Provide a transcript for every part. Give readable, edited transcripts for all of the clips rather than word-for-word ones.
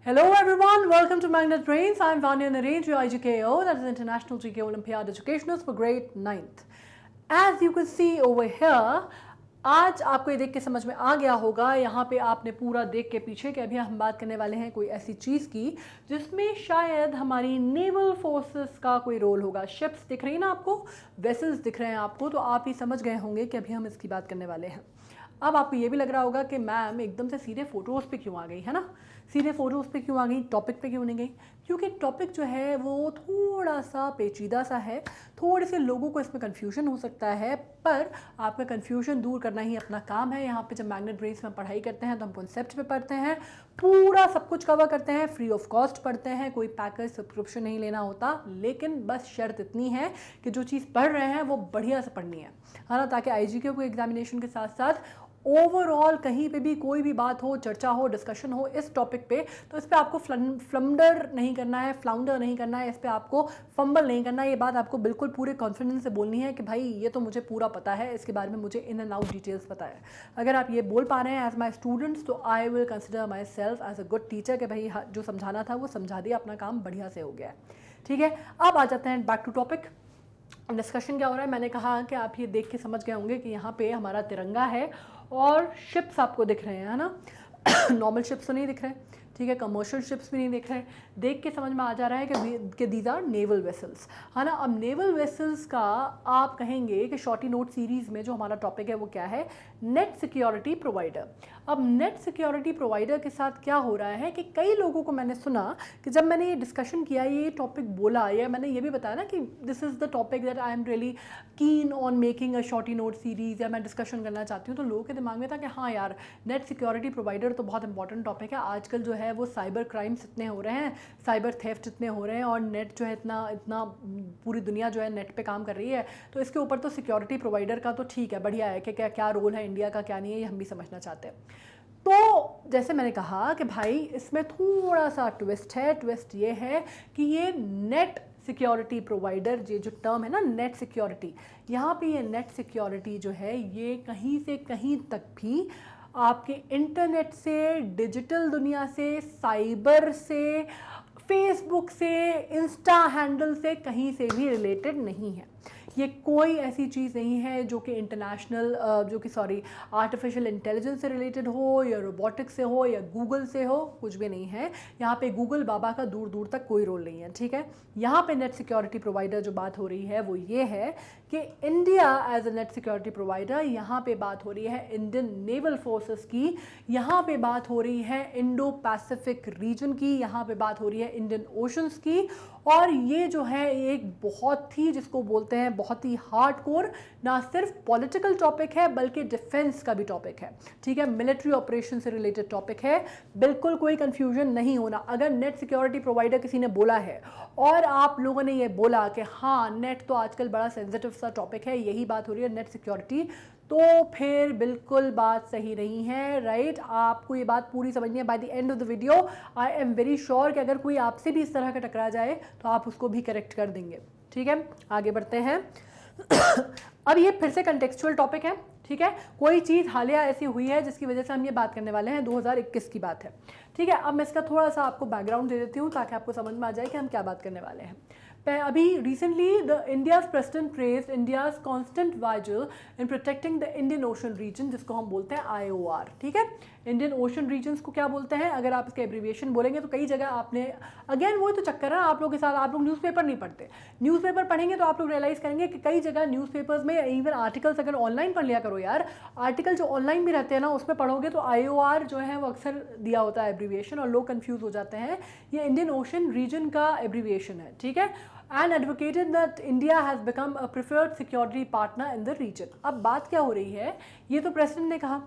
Hello everyone, welcome to Magnet Brains. I'm Vanya Narendra, your IGKO, that is International GK Olympiad Educationals for grade 9th. As you can see over here, आज आपको ये देख के समझ में आ गया होगा, यहाँ पे आपने पूरा देख के पीछे कि अभी हम बात करने वाले हैं कोई ऐसी चीज़ की जिसमें शायद हमारी नेवल फोर्सेस का कोई रोल होगा। शिप्स दिख रही है ना आपको, वेसल्स दिख रहे हैं आपको, तो आप ही समझ गए होंगे कि अभी हम इसकी बात करने वाले हैं। अब आपको ये भी लग रहा होगा कि मैम एकदम से सीधे फ़ोटोज़ पे क्यों आ गई, है ना, सीधे फ़ोटोज़ पे क्यों आ गई, टॉपिक पे क्यों नहीं गई? क्योंकि टॉपिक जो है वो थोड़ा सा पेचीदा सा है, थोड़े से लोगों को इसमें कन्फ्यूजन हो सकता है, पर आपका कन्फ्यूजन दूर करना ही अपना काम है। यहाँ पे जब मैग्नेट ब्रेन्स में पढ़ाई करते हैं तो हम कॉन्सेप्ट पे पढ़ते हैं, पूरा सब कुछ कवर करते हैं, फ्री ऑफ कॉस्ट पढ़ते हैं, कोई पैकेज सब्सक्रिप्शन नहीं लेना होता, लेकिन बस शर्त इतनी है कि जो चीज़ पढ़ रहे हैं वो बढ़िया से पढ़नी है ना, ताकि IGK को एग्जामिनेशन के साथ साथ ओवरऑल कहीं पे भी कोई भी बात हो, चर्चा हो, डिस्कशन हो इस टॉपिक पे, तो इस पे आपको फ्लंडर नहीं करना है, फ्लाउंडर नहीं करना है, इस पे आपको फंबल नहीं करना है। ये बात आपको बिल्कुल पूरे कॉन्फिडेंस से बोलनी है कि भाई ये तो मुझे पूरा पता है, इसके बारे में मुझे इन एंड आउट डिटेल्स पता है। अगर आप ये बोल पा रहे हैं एज माई स्टूडेंट्स, तो I will consider myself as a good teacher कि भाई जो समझाना था वो समझा दिया, अपना काम बढ़िया से हो गया है। ठीक है, अब आ जाते हैं बैक टू टॉपिक। डिस्कशन क्या हो रहा है, मैंने कहा कि आप ये देख के समझ गए होंगे कि यहाँ पे हमारा तिरंगा है और शिप्स आपको दिख रहे हैं, है ना। नॉर्मल शिप्स तो नहीं दिख रहे, ठीक है, कमर्शियल शिप्स भी नहीं दिख रहे, देख के समझ में आ जा रहा है कि दीज आर नेवल वेसल्स, है ना। अब नेवल वेसल्स का आप कहेंगे कि शॉर्टी नोट सीरीज़ में जो हमारा टॉपिक है वो क्या है, नेट सिक्योरिटी प्रोवाइडर। अब नेट सिक्योरिटी प्रोवाइडर के साथ क्या हो रहा है कि कई लोगों को मैंने सुना कि जब मैंने ये डिस्कशन किया, ये टॉपिक बोला, या मैंने ये भी बताया ना कि this is the topic that I am really keen on making a shorty note series, या मैं डिस्कशन करना चाहती हूँ, तो लोगों के दिमाग में था कि हाँ यार, नेट सिक्योरिटी प्रोवाइडर तो बहुत इंपॉर्टेंट टॉपिक है। आजकल जो है वो साइबर क्राइम्स इतने हो रहे हैं, साइबर थेफ्ट इतने हो रहे हैं, और नेट जो है इतना पूरी दुनिया जो है नेट पे काम कर रही है, तो इसके ऊपर तो सिक्योरिटी प्रोवाइडर का तो ठीक है, बढ़िया है कि क्या रोल है इंडिया का, क्या नहीं है, ये हम भी समझना चाहते हैं। तो जैसे मैंने कहा कि भाई इसमें थोड़ा सा ट्विस्ट है। ट्विस्ट ये है कि ये नेट सिक्योरिटी प्रोवाइडर, ये जो टर्म है ना नेट सिक्योरिटी, यहाँ पे ये नेट सिक्योरिटी जो है ये कहीं से कहीं तक भी आपके इंटरनेट से, डिजिटल दुनिया से, साइबर से, फेसबुक से, इंस्टा हैंडल से कहीं से भी रिलेटेड नहीं है। ये कोई ऐसी चीज़ नहीं है जो कि इंटरनेशनल आर्टिफिशियल इंटेलिजेंस से रिलेटेड हो, या रोबोटिक्स से हो, या गूगल से हो, कुछ भी नहीं है। यहाँ पे गूगल बाबा का दूर दूर तक कोई रोल नहीं है, ठीक है। यहाँ पे नेट सिक्योरिटी प्रोवाइडर जो बात हो रही है वो ये है कि India as a net security provider, यहाँ पे बात हो रही है इंडियन नेवल फोर्सेस की, यहाँ पे बात हो रही है इंडो पैसिफिक रीजन की, यहाँ पे बात हो रही है इंडियन ओशंस की, और ये जो है एक बहुत ही, जिसको बोलते हैं बहुत ही हार्डकोर, ना सिर्फ पॉलिटिकल टॉपिक है बल्कि डिफेंस का भी टॉपिक है, ठीक है, मिलिट्री ऑपरेशन से रिलेटेड टॉपिक है। बिल्कुल कोई कंफ्यूजन नहीं होना। अगर नेट सिक्योरिटी प्रोवाइडर किसी ने बोला है और आप लोगों ने ये बोला कि हाँ नेट तो आजकल बड़ा सेंसिटिव सा टॉपिक है, यही बात हो रही है नेट सिक्योरिटी, तो फिर बिल्कुल बात सही नहीं है, राइट। आपको ये बात पूरी समझनी है। By the end of the video I am very sure कि अगर कोई आपसे भी इस तरह का टकरा जाए तो आप उसको भी करेक्ट कर देंगे, ठीक है। आगे बढ़ते हैं। अब ये फिर से कंटेक्चुअल टॉपिक है, ठीक है, कोई चीज़ हालिया ऐसी हुई है जिसकी वजह से हम ये बात करने वाले हैं, 2021 की बात है, ठीक है। अब मैं इसका थोड़ा सा आपको बैकग्राउंड दे देती हूँ ताकि आपको समझ में आ जाए कि हम क्या बात करने वाले हैं। अभी recently the India's president praised India's constant vigil in protecting the Indian Ocean region, जिसको हम बोलते हैं IOR, ठीक है। इंडियन ओशन रीजन्स को क्या बोलते हैं, अगर आप इसके एब्रीविएशन बोलेंगे तो कई जगह आपने, अगेन वो तो चक्कर है आप लोग के साथ, आप लोग न्यूज़पेपर नहीं पढ़ते, न्यूज़पेपर पढ़ेंगे तो आप लोग रियलाइज करेंगे कि कई जगह न्यूज़पेपर्स में, इवन आर्टिकल्स अगर ऑनलाइन पढ़ लिया करो यार, आर्टिकल जो ऑनलाइन भी रहते हैं ना उसमें पढ़ोगे तो IOR जो है वो अक्सर दिया होता है एब्रीविएशन, और लोग कंफ्यूज हो जाते हैं। ये इंडियन ओशन रीजन का एब्रीविएशन है, ठीक है। and advocated that India has become a preferred security partner in the region। अब बात क्या हो रही है, ये तो प्रेसिडेंट ने कहा,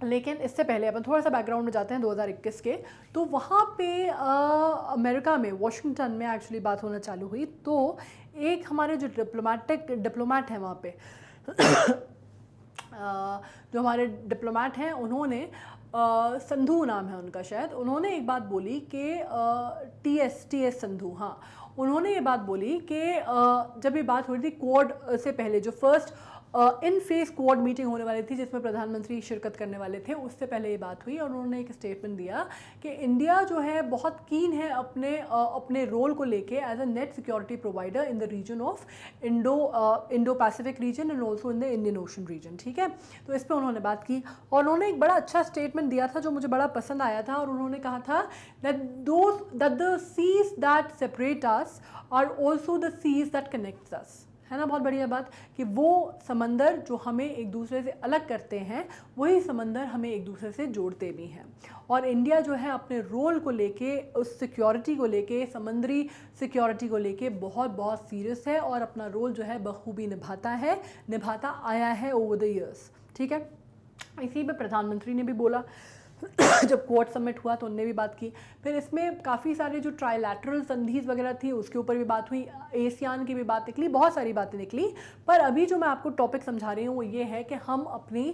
लेकिन इससे पहले अपन थोड़ा सा बैकग्राउंड में जाते हैं 2021 के। तो वहाँ पे अमेरिका में, वॉशिंगटन में एक्चुअली बात होना चालू हुई, तो एक हमारे जो डिप्लोमेट हैं वहाँ पे जो हमारे डिप्लोमेट हैं, उन्होंने संधू नाम है उनका शायद, उन्होंने एक बात बोली कि TS संधू, हाँ, उन्होंने ये बात बोली कि जब ये बात हो रही थी क्वाड से पहले, जो first in face quad meeting होने वाली थी जिसमें प्रधानमंत्री शिरकत करने वाले थे, उससे पहले ये बात हुई और उन्होंने एक स्टेटमेंट दिया कि इंडिया जो है बहुत कीन है अपने रोल को लेके as a net security provider in the region of Indo Pacific region and also in the Indian Ocean region. ठीक है, तो इस पर उन्होंने बात की और उन्होंने एक बड़ा अच्छा स्टेटमेंट दिया था जो मुझे बड़ा पसंद आया था, और उन्होंने कहा था that the seas that separate us are also the seas that connect us। है ना, बहुत बढ़िया बात कि वो समंदर जो हमें एक दूसरे से अलग करते हैं वही समंदर हमें एक दूसरे से जोड़ते भी हैं। और इंडिया जो है अपने रोल को लेके, उस सिक्योरिटी को लेके, समुद्री सिक्योरिटी को लेके बहुत बहुत सीरियस है और अपना रोल जो है बखूबी निभाता आया है ओवर द ईयर्स। ठीक है, इसी पे प्रधानमंत्री ने भी बोला जब क्वाड समिट हुआ तो उनने भी बात की। फिर इसमें काफ़ी सारे जो ट्राइलैटरल संधिज वगैरह थी उसके ऊपर भी बात हुई, एशियान की भी बात निकली, बहुत सारी बातें निकली। पर अभी जो मैं आपको टॉपिक समझा रही हूँ वो ये है कि हम अपनी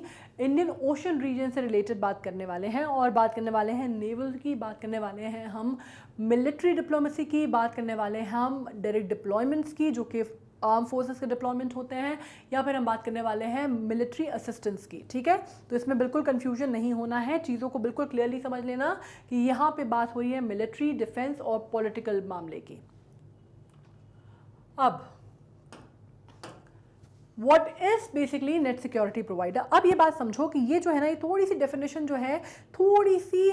इंडियन ओशन रीजन से रिलेटेड बात करने वाले हैं, और बात करने वाले हैं नेवल की, बात करने वाले हैं हम मिलिट्री डिप्लोमेसी की, बात करने वाले हैं हम डायरेक्ट डिप्लॉयमेंट्स की जो कि आर्म फोर्सेस के डिप्लॉयमेंट होते हैं, या फिर हम बात करने वाले हैं मिलिट्री असिस्टेंस की। ठीक है, तो इसमें बिल्कुल कंफ्यूजन नहीं होना है, चीज़ों को बिल्कुल क्लियरली समझ लेना कि यहाँ पे बात हुई है मिलिट्री, डिफेंस और पॉलिटिकल मामले की। अब what is basically net security provider. अब ये बात समझो कि ये जो है ना, ये थोड़ी सी डेफिनेशन जो है थोड़ी सी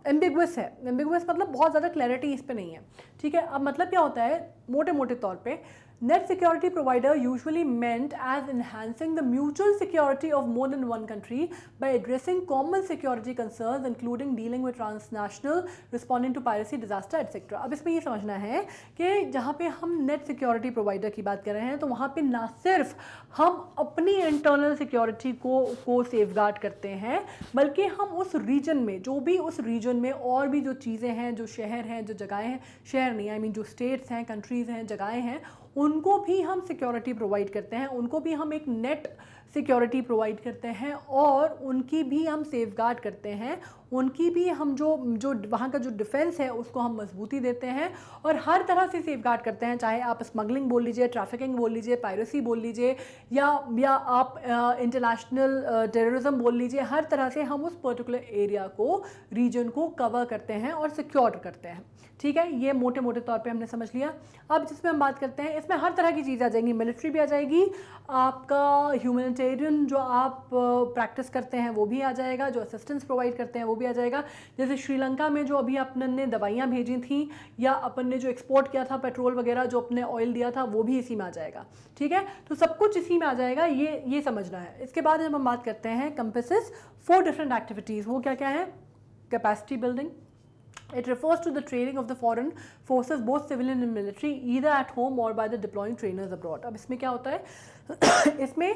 एम्बिगुअस है। एम्बिगुअस मतलब बहुत ज़्यादा क्लैरिटी इस पे नहीं है। ठीक है, अब मतलब क्या होता है मोटे मोटे तौर पे, net security provider usually meant as enhancing the mutual security of more than one country by addressing common security concerns including dealing with transnational, responding to piracy, disaster etc। अब इसमें ये समझना है कि जहाँ पे हम नेट सिक्योरिटी प्रोवाइडर की बात कर रहे हैं तो वहाँ पे ना सिर्फ हम अपनी इंटरनल सिक्योरिटी को सेफगार्ड करते हैं, बल्कि हम उस रीजन में जो भी उस रीजन में और भी जो चीज़ें हैं, जो शहर हैं, जो जगहें हैं, शहर नहीं आई मीन जो स्टेट्स हैं, कंट्रीज़ हैं, जगहें हैं, उनको भी हम सिक्योरिटी प्रोवाइड करते हैं, उनको भी हम एक नेट सिक्योरिटी प्रोवाइड करते हैं और उनकी भी हम सेफगार्ड करते हैं, उनकी भी हम जो वहाँ का जो डिफेंस है उसको हम मजबूती देते हैं और हर तरह से सेफगार्ड करते हैं। चाहे आप स्मगलिंग बोल लीजिए, ट्रैफिकिंग बोल लीजिए, पायरेसी बोल लीजिए, या आप इंटरनेशनल टेररिज्म बोल लीजिए, हर तरह से हम उस पर्टिकुलर एरिया को, रीजन को कवर करते हैं और सिक्योर करते हैं। ठीक है, ये मोटे मोटे तौर पे हमने समझ लिया। अब जिसमें हम बात करते हैं इसमें हर तरह की चीज़ आ जाएंगी, मिलिट्री भी आ जाएगी, आपका ह्यूमैनिटेरियन जो आप प्रैक्टिस करते हैं वो भी आ जाएगा, जो असिस्टेंस प्रोवाइड करते हैं वो भी आ जाएगा। जैसे श्रीलंका में जो अभी अपन ने दवाइयाँ भेजी थी या अपन ने जो एक्सपोर्ट किया था पेट्रोल वगैरह, जो अपने ऑयल दिया था, वो भी इसी में आ जाएगा। ठीक है, तो सब कुछ इसी में आ जाएगा, ये समझना है। इसके बाद जब हम बात करते हैं कंपेसेस 4 डिफरेंट एक्टिविटीज़, वो क्या क्या है? Capacity building, it refers to the training of the foreign forces both civilian and military either at home or by the deploying trainers abroad। अब इसमें क्या होता है इसमें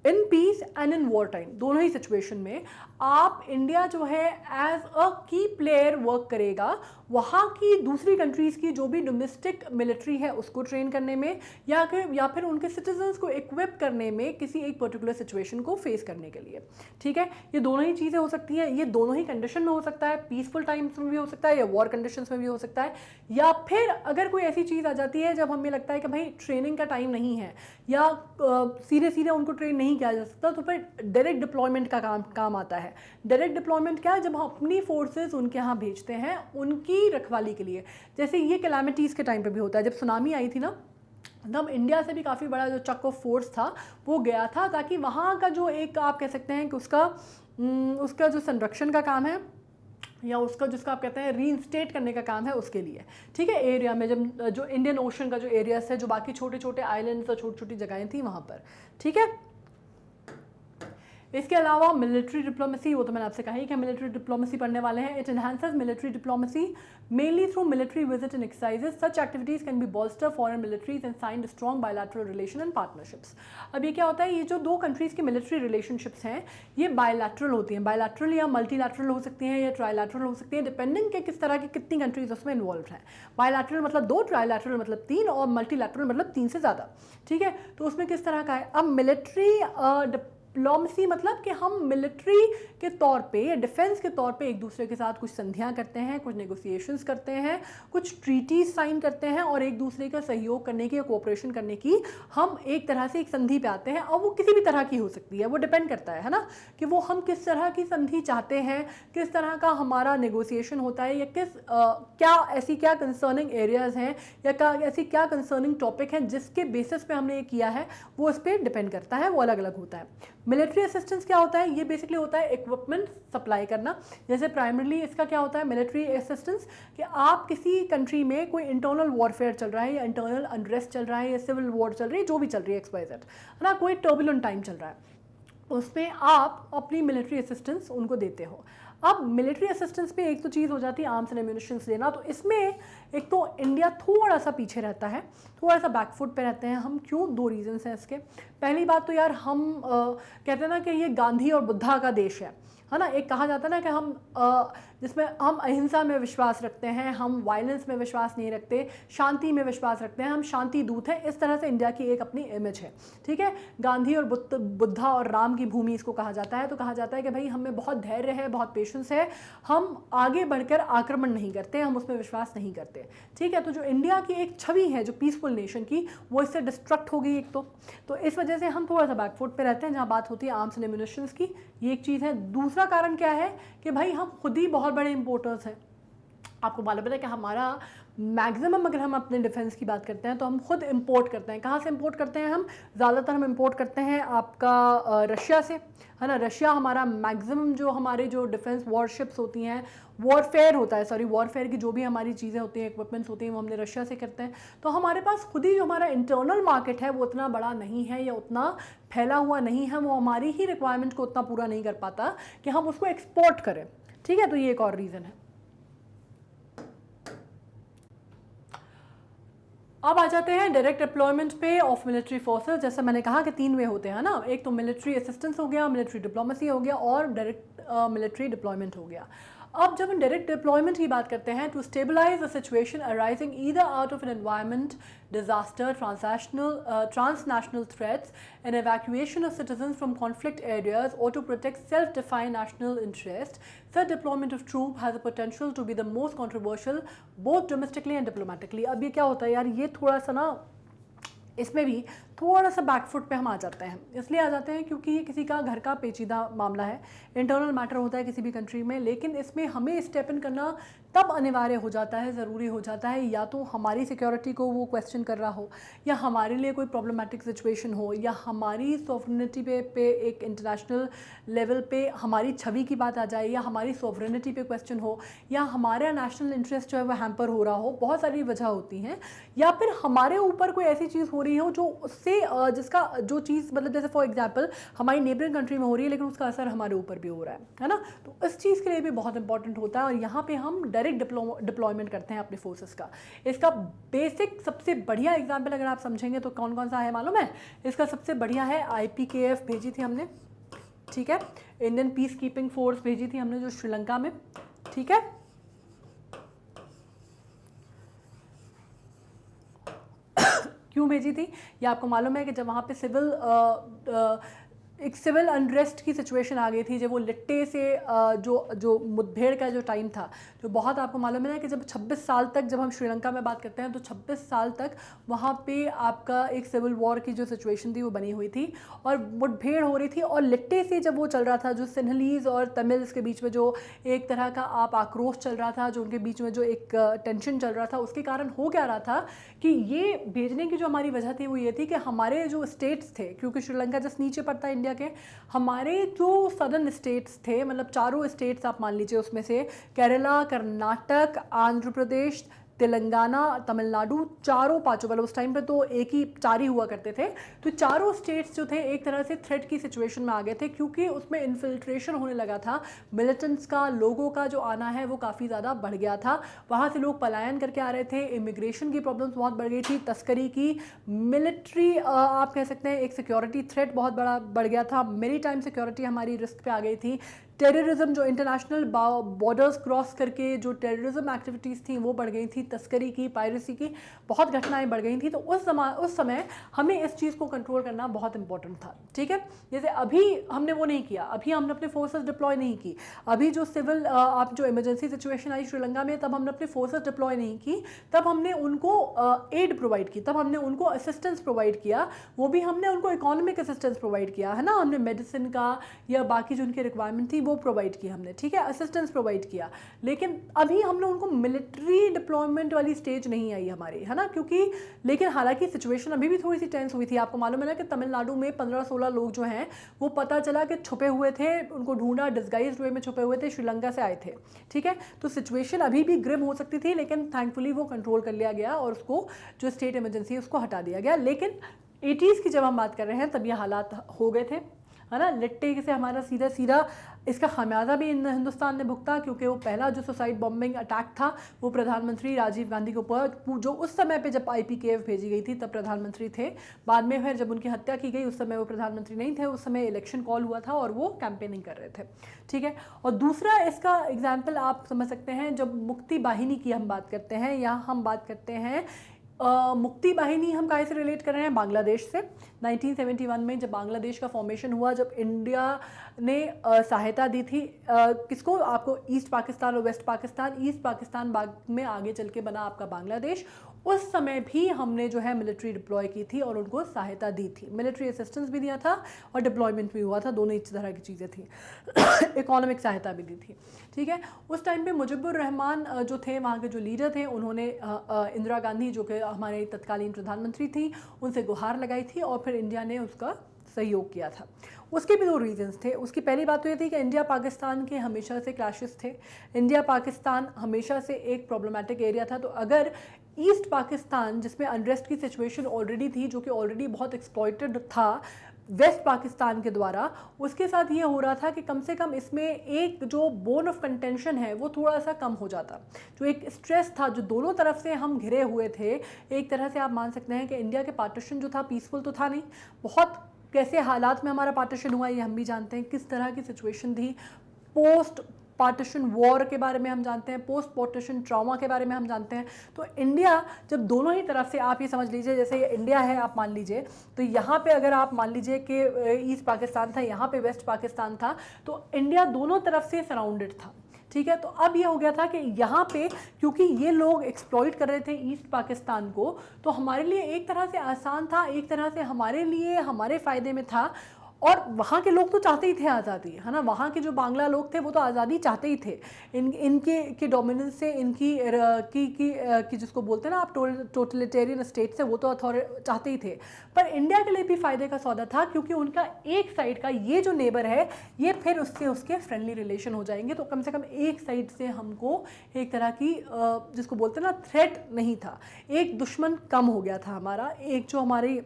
in peace and in war time, दोनों ही सिचुएशन में आप India जो है एज अ की प्लेयर वर्क करेगा वहाँ की दूसरी कंट्रीज़ की जो भी डोमेस्टिक मिलिट्री है उसको ट्रेन करने में या फिर उनके सिटीजन्स को इक्विप करने में किसी एक पर्टिकुलर सिचुएशन को फेस करने के लिए। ठीक है, ये दोनों ही चीज़ें हो सकती हैं, ये दोनों ही कंडीशन में हो सकता है, पीसफुल टाइम्स में भी हो सकता है या वॉर कंडीशंस में भी हो सकता है, या फिर अगर कोई ऐसी चीज़ आ जाती है जब हमें लगता है कि भाई ट्रेनिंग का टाइम नहीं है या सीधे उनको ट्रेन नहीं किया जा सकता, तो फिर डायरेक्ट डिप्लॉयमेंट का काम आता है। डायरेक्ट डिप्लॉयमेंट क्या है? जब हम अपनी फोर्सेज उनके यहाँ भेजते हैं उनकी रखवाली के लिए। जैसे ये कैलामिटीज़ के टाइम पे भी होता है, जब सुनामी आई थी ना, तब इंडिया से भी काफ़ी बड़ा जो चक ऑफ फोर्स था वो गया था ताकि वहाँ का जो एक आप कह सकते हैं कि उसका जो संरक्षण का काम है या उसका जिसका आप कहते हैं रीइंस्टेट करने का काम है उसके लिए। ठीक है, एरिया में जब जो इंडियन ओशन का जो एरियाज है, जो बाकी छोटे छोटे आइलैंड्स और छोटी छोटी जगहें थी वहाँ पर। ठीक है, इसके अलावा मिलिट्री डिप्लोमेसी, वो तो मैंने आपसे कहा ही कि मिलिट्री डिप्लोमेसी पढ़ने वाले हैं। It enhances military diplomacy mainly through military visit and exercises. Such activities can be बॉल्स्टर foreign militaries and signed strong bilateral relation and partnerships. अब ये क्या होता है, ये जो दो कंट्रीज़ की मिलिट्री रिलेशनशिप्स हैं ये बायलैटरल होती हैं, बायलैटरल या मल्टीलैटरल हो सकती हैं या ट्राइलैटरल हो सकती हैं, डिपेंडिंग के किस तरह की कितनी कंट्रीज उसमें इन्वॉल्व हैं। बायलैटरल मतलब 2, ट्राइलैटरल मतलब 3 और मल्टीलैटरल मतलब 3 से ज़्यादा। ठीक है, तो उसमें किस तरह का है? अब मिलिट्री डिप्लोमेसी मतलब कि हम मिलिट्री के तौर पे या डिफेंस के तौर पे एक दूसरे के साथ कुछ संधियां करते हैं, कुछ नेगोशिएशंस करते हैं, कुछ ट्रीटीज साइन करते हैं और एक दूसरे का सहयोग करने की या कोऑपरेशन करने की हम एक तरह से एक संधि पे आते हैं। और वो किसी भी तरह की हो सकती है, वो डिपेंड करता है ना, कि वो हम किस तरह की संधि चाहते हैं, किस तरह का हमारा नेगोशिएशन होता है, या क्या कंसर्निंग एरियाज हैं, या ऐसी क्या कंसर्निंग टॉपिक हैं जिसके बेसिस पे हमने ये किया है, वो इस पर डिपेंड करता है, वो अलग अलग होता है। मिलिट्री असिस्टेंस क्या होता है? ये बेसिकली होता है इक्विपमेंट सप्लाई करना। जैसे प्राइमरीली इसका क्या होता है मिलिट्री असिस्टेंस, कि आप किसी कंट्री में कोई इंटरनल वॉरफेयर चल रहा है, या इंटरनल अनरेस्ट चल रहा है, या सिविल वॉर चल रही है, जो भी चल रही है XYZ, है ना, कोई टर्बुलेंट टाइम चल रहा है, उसमें आप अपनी मिलिट्री असिस्टेंस उनको देते हो। अब मिलिट्री असिस्टेंस पे एक तो चीज़ हो जाती है आर्म्स एंड एम्यूनिशंस देना, तो इसमें एक तो इंडिया थोड़ा सा पीछे रहता है, थोड़ा सा बैकफुट पे रहते हैं हम। क्यों? 2 रीजंस हैं इसके। पहली बात तो यार हम कहते हैं ना कि ये गांधी और बुद्धा का देश है ना। एक कहा जाता है ना कि हम जिसमें हम अहिंसा में विश्वास रखते हैं, हम वायलेंस में विश्वास नहीं रखते, शांति में विश्वास रखते हैं, हम शांति दूत हैं। इस तरह से इंडिया की एक अपनी इमेज है, ठीक है। गांधी और बुद्धा और राम की भूमि इसको कहा जाता है। तो कहा जाता है कि भाई हमें बहुत धैर्य है, बहुत पेशेंस है, हम आगे बढ़कर आक्रमण नहीं करते, हम उसमें विश्वास नहीं करते, ठीक है। तो जो इंडिया की एक छवि है जो पीसफुल नेशन की, वो इससे डिस्ट्रक्ट हो गई एक तो इस वजह से हम थोड़ा सा बैकफुट पे रहते हैं जहाँ बात होती है आर्म्स एंड एम्यूनिशंस की। ये एक चीज़ है। दूसरा कारण क्या है कि भाई हम खुद ही बहुत बड़े इंपोर्टर्स हैं। आपको मालूम है कि हमारा मैक्सिमम, अगर हम अपने डिफेंस की बात करते हैं तो हम खुद इंपोर्ट करते हैं। कहाँ से इंपोर्ट करते हैं? हम ज़्यादातर हम इंपोर्ट करते हैं आपका रशिया से, है ना। रशिया हमारा मैक्सिमम जो हमारे जो डिफेंस वॉरशिप्स होती हैं, वॉरफेयर की जो भी हमारी चीज़ें होती हैं, इक्विपमेंट्स होती हैं, वो हमने रशिया से करते हैं। तो हमारे पास खुद ही जो हमारा इंटरनल मार्केट है वो उतना बड़ा नहीं है या उतना फैला हुआ नहीं है, वो हमारी ही रिक्वायरमेंट को उतना पूरा नहीं कर पाता कि हम उसको एक्सपोर्ट करें, ठीक है। तो ये एक और रीज़न है। अब आ जाते हैं डायरेक्ट डिप्लॉयमेंट पे ऑफ मिलिट्री फोर्सेस। जैसे मैंने कहा कि 3 वे होते हैं ना, एक तो मिलिट्री असिस्टेंस हो गया, मिलिट्री डिप्लोमेसी हो गया, और डायरेक्ट मिलिट्री डिप्लॉयमेंट हो गया। अब जब हम डायरेक्ट डिप्लॉयमेंट की बात करते हैं, to stabilise a situation arising either out of an environment disaster, transnational threats, and evacuation of citizens from conflict areas, or to protect self-defined national interest, such deployment of troops has the potential to be the most controversial both domestically and diplomatically. अब ये क्या होता है यार, ये थोड़ा सा ना इसमें भी थोड़ा सा बैकफुट पे हम आ जाते हैं। इसलिए आ जाते हैं क्योंकि ये किसी का घर का पेचीदा मामला है, इंटरनल मैटर होता है किसी भी कंट्री में, लेकिन इसमें हमें स्टेप इन करना तब अनिवार्य हो जाता है, ज़रूरी हो जाता है, या तो हमारी सिक्योरिटी को वो क्वेश्चन कर रहा हो, या हमारे लिए कोई प्रॉब्लमेटिक सिचुएशन हो, या हमारी सॉवरेनिटी पे एक इंटरनेशनल लेवल पे हमारी छवि की बात आ जाए, या हमारी सॉवरेनिटी पे क्वेश्चन हो, या हमारा नेशनल इंटरेस्ट जो है वो हैम्पर हो रहा हो। बहुत सारी वजह होती हैं, या फिर हमारे ऊपर कोई ऐसी चीज़ हो रही हो जो उससे जिसका जो चीज़ मतलब जैसे फॉर एग्जांपल हमारी नेबरिंग कंट्री में हो रही है लेकिन उसका असर हमारे ऊपर भी हो रहा है ना। तो इस चीज़ के लिए भी बहुत इंपॉर्टेंट होता है, और यहाँ पे हम डायरेक्ट डिप्लॉयमेंट करते हैं अपने फोर्सेस का। इसका बेसिक सबसे बढ़िया एग्जाम्पल अगर आप समझेंगे तो कौन कौन सा है मालूम है? इसका सबसे बढ़िया है IPKF भेजी थी हमने, ठीक है, इंडियन पीस कीपिंग फोर्स भेजी थी हमने जो श्रीलंका में, ठीक है। क्यों भेजी थी? ये आपको मालूम है कि जब वहाँ पे एक सिविल अनरेस्ट की सिचुएशन आ गई थी, जब वो लिट्टे से जो मुठभेड़ का जो टाइम था, जो बहुत आपको मालूम है ना कि जब 26 साल तक, जब हम श्रीलंका में बात करते हैं तो 26 साल तक वहाँ पे आपका एक सिविल वॉर की जो सिचुएशन थी वो बनी हुई थी और मुठभेड़ हो रही थी। और लिट्टे से जब वो चल रहा था, जो सिन्हलीज़ और तमिल्स के बीच में जो एक तरह का आप आक्रोश चल रहा था, जो उनके बीच में जो एक टेंशन चल रहा था, उसके कारण हो क्या रहा था कि ये भेजने की जो हमारी वजह थी वो ये थी कि हमारे जो स्टेट्स थे, क्योंकि श्रीलंका जस्ट नीचे पड़ता है इंडिया के, हमारे जो सदर्न स्टेट्स थे, मतलब 4 स्टेट्स आप मान लीजिए, उसमें से केरला, कर्नाटक, आंध्र प्रदेश, तेलंगाना, तमिलनाडु, 4-5 मतलब उस टाइम पे तो एक ही 4 ही हुआ करते थे। तो 4 स्टेट्स जो थे एक तरह से थ्रेट की सिचुएशन में आ गए थे, क्योंकि उसमें इन्फिल्ट्रेशन होने लगा था, मिलिटेंट्स का, लोगों का जो आना है वो काफ़ी ज़्यादा बढ़ गया था। वहाँ से लोग पलायन करके आ रहे थे, इमिग्रेशन की प्रॉब्लम्स बहुत बढ़ गई थी, तस्करी की, मिलिट्री आप कह सकते हैं एक सिक्योरिटी थ्रेट बहुत बड़ा बढ़ गया था, मेरी टाइम सिक्योरिटी हमारी रिस्क पे आ गई थी, टेररिज्म, जो इंटरनेशनल बॉर्डर्स क्रॉस करके जो टेररिज्म एक्टिविटीज़ थी वो बढ़ गई थी, तस्करी की, पायरेसी की बहुत घटनाएं बढ़ गई थी। तो उस समय हमें इस चीज़ को कंट्रोल करना बहुत इंपॉर्टेंट था। ठीक है, जैसे अभी हमने वो नहीं किया, अभी हमने अपने फोर्सेस डिप्लॉय नहीं की, अभी जो सिविल आप जो इमरजेंसी सिचुएशन आई श्रीलंका में, तब हमने अपने फोर्सेस डिप्लॉय नहीं की, तब हमने उनको एड प्रोवाइड की, तब हमने उनको असिस्टेंस प्रोवाइड किया, वो भी हमने उनको इकोनॉमिक असिस्टेंस प्रोवाइड किया है ना, हमने मेडिसिन का या बाकी जो उनकी रिक्वायरमेंट थी वो प्रोवाइड की हमने, ठीक है, असिस्टेंस प्रोवाइड किया। लेकिन अभी हमने उनको मिलिट्री डिप्लॉयमेंट वाली स्टेज नहीं आई हमारी, है ना, क्योंकि लेकिन हालांकि सिचुएशन अभी भी थोड़ी सी टेंस हुई थी। आपको मालूम है ना कि तमिलनाडु में 15-16 लोग जो हैं वो पता चला कि छुपे हुए थे, उनको ढूंढा, डिस्गाइज्ड वे में छुपे हुए थे, श्रीलंका से आए थे। ठीक है, तो सिचुएशन अभी भी ग्रिम हो सकती थी, लेकिन थैंकफुली वो कंट्रोल कर लिया गया और उसको जो स्टेट इमरजेंसी है उसको हटा दिया गया। लेकिन 80s की जब हम बात कर रहे हैं तब ये हालात हो गए थे, है ना। लिट्टे से हमारा सीधा सीधा इसका खामियाजा भी हिंदुस्तान ने भुगता, क्योंकि वो पहला जो सुसाइड बॉम्बिंग अटैक था वो प्रधानमंत्री राजीव गांधी के ऊपर, जो उस समय पे जब IPKF भेजी गई थी तब प्रधानमंत्री थे। बाद में फिर जब उनकी हत्या की गई उस समय वो प्रधानमंत्री नहीं थे, उस समय इलेक्शन कॉल हुआ था और वो कैंपेनिंग कर रहे थे। ठीक है, और दूसरा इसका एग्जाम्पल आप समझ सकते हैं, जब मुक्ति बाहिनी की हम बात करते हैं, यहाँ हम बात करते हैं मुक्ति बाहिनी हम कहाँ से रिलेट कर रहे हैं, बांग्लादेश से। 1971 में जब बांग्लादेश का फॉर्मेशन हुआ, जब इंडिया ने सहायता दी थी किसको, आपको ईस्ट पाकिस्तान और वेस्ट पाकिस्तान, ईस्ट पाकिस्तान बाद में आगे चल के बना आपका बांग्लादेश, उस समय भी हमने जो है मिलिट्री डिप्लॉय की थी और उनको सहायता दी थी, मिलिट्री असिस्टेंस भी दिया था और डिप्लॉयमेंट भी हुआ था, दोनों इस तरह की चीज़ें थी इकोनॉमिक सहायता भी दी थी। ठीक है, उस टाइम पे मुजिबुर रहमान जो थे वहाँ के जो लीडर थे, उन्होंने इंदिरा गांधी जो कि हमारे तत्कालीन प्रधानमंत्री थी उनसे गुहार लगाई थी और फिर इंडिया ने उसका सहयोग किया था। उसके भी 2 रीजंस थे। उसकी पहली बात तो ये थी कि इंडिया पाकिस्तान के हमेशा से क्लैशेस थे, इंडिया पाकिस्तान हमेशा से एक प्रॉब्लमेटिक एरिया था। तो अगर ईस्ट पाकिस्तान जिसमें अनरेस्ट की सिचुएशन ऑलरेडी थी, जो कि ऑलरेडी बहुत एक्सप्लॉइटेड था वेस्ट पाकिस्तान के द्वारा, उसके साथ ये हो रहा था कि कम से कम इसमें एक जो बोन ऑफ कंटेंशन है वो थोड़ा सा कम हो जाता, जो एक स्ट्रेस था जो दोनों तरफ से हम घिरे हुए थे। एक तरह से आप मान सकते हैं कि इंडिया के पार्टीशन जो था पीसफुल तो था नहीं, बहुत कैसे हालात में हमारा पार्टीशन हुआ ये हम भी जानते हैं, किस तरह की सिचुएशन थी, पोस्ट पार्टीशन वॉर के बारे में हम जानते हैं, पोस्ट पार्टीशन ट्रॉमा के बारे में हम जानते हैं। तो इंडिया जब दोनों ही तरफ से, आप ये समझ लीजिए जैसे ये इंडिया है आप मान लीजिए, तो यहाँ पे अगर आप मान लीजिए कि ईस्ट पाकिस्तान था, यहाँ पे वेस्ट पाकिस्तान था, तो इंडिया दोनों तरफ से सराउंडेड था। ठीक है, तो अब ये हो गया था कि यहाँ पे क्योंकि ये लोग एक्सप्लॉइट कर रहे थे ईस्ट पाकिस्तान को, तो हमारे लिए एक तरह से आसान था, एक तरह से हमारे लिए हमारे फ़ायदे में था। और वहाँ के लोग तो चाहते ही थे आज़ादी, है ना, वहाँ के जो बांग्ला लोग थे वो तो आज़ादी चाहते ही थे, इनके डोमिनेंस से, इनकी की जिसको बोलते हैं ना आप टोटलिटेरियन स्टेट से, वो तो चाहते ही थे। पर इंडिया के लिए भी फ़ायदे का सौदा था, क्योंकि उनका एक साइड का ये जो नेबर है ये फिर उससे उसके फ्रेंडली रिलेशन हो जाएंगे, तो कम से कम एक साइड से हमको एक तरह की जिसको बोलते हैं ना थ्रेट नहीं था, एक दुश्मन कम हो गया था हमारा, एक जो हमारी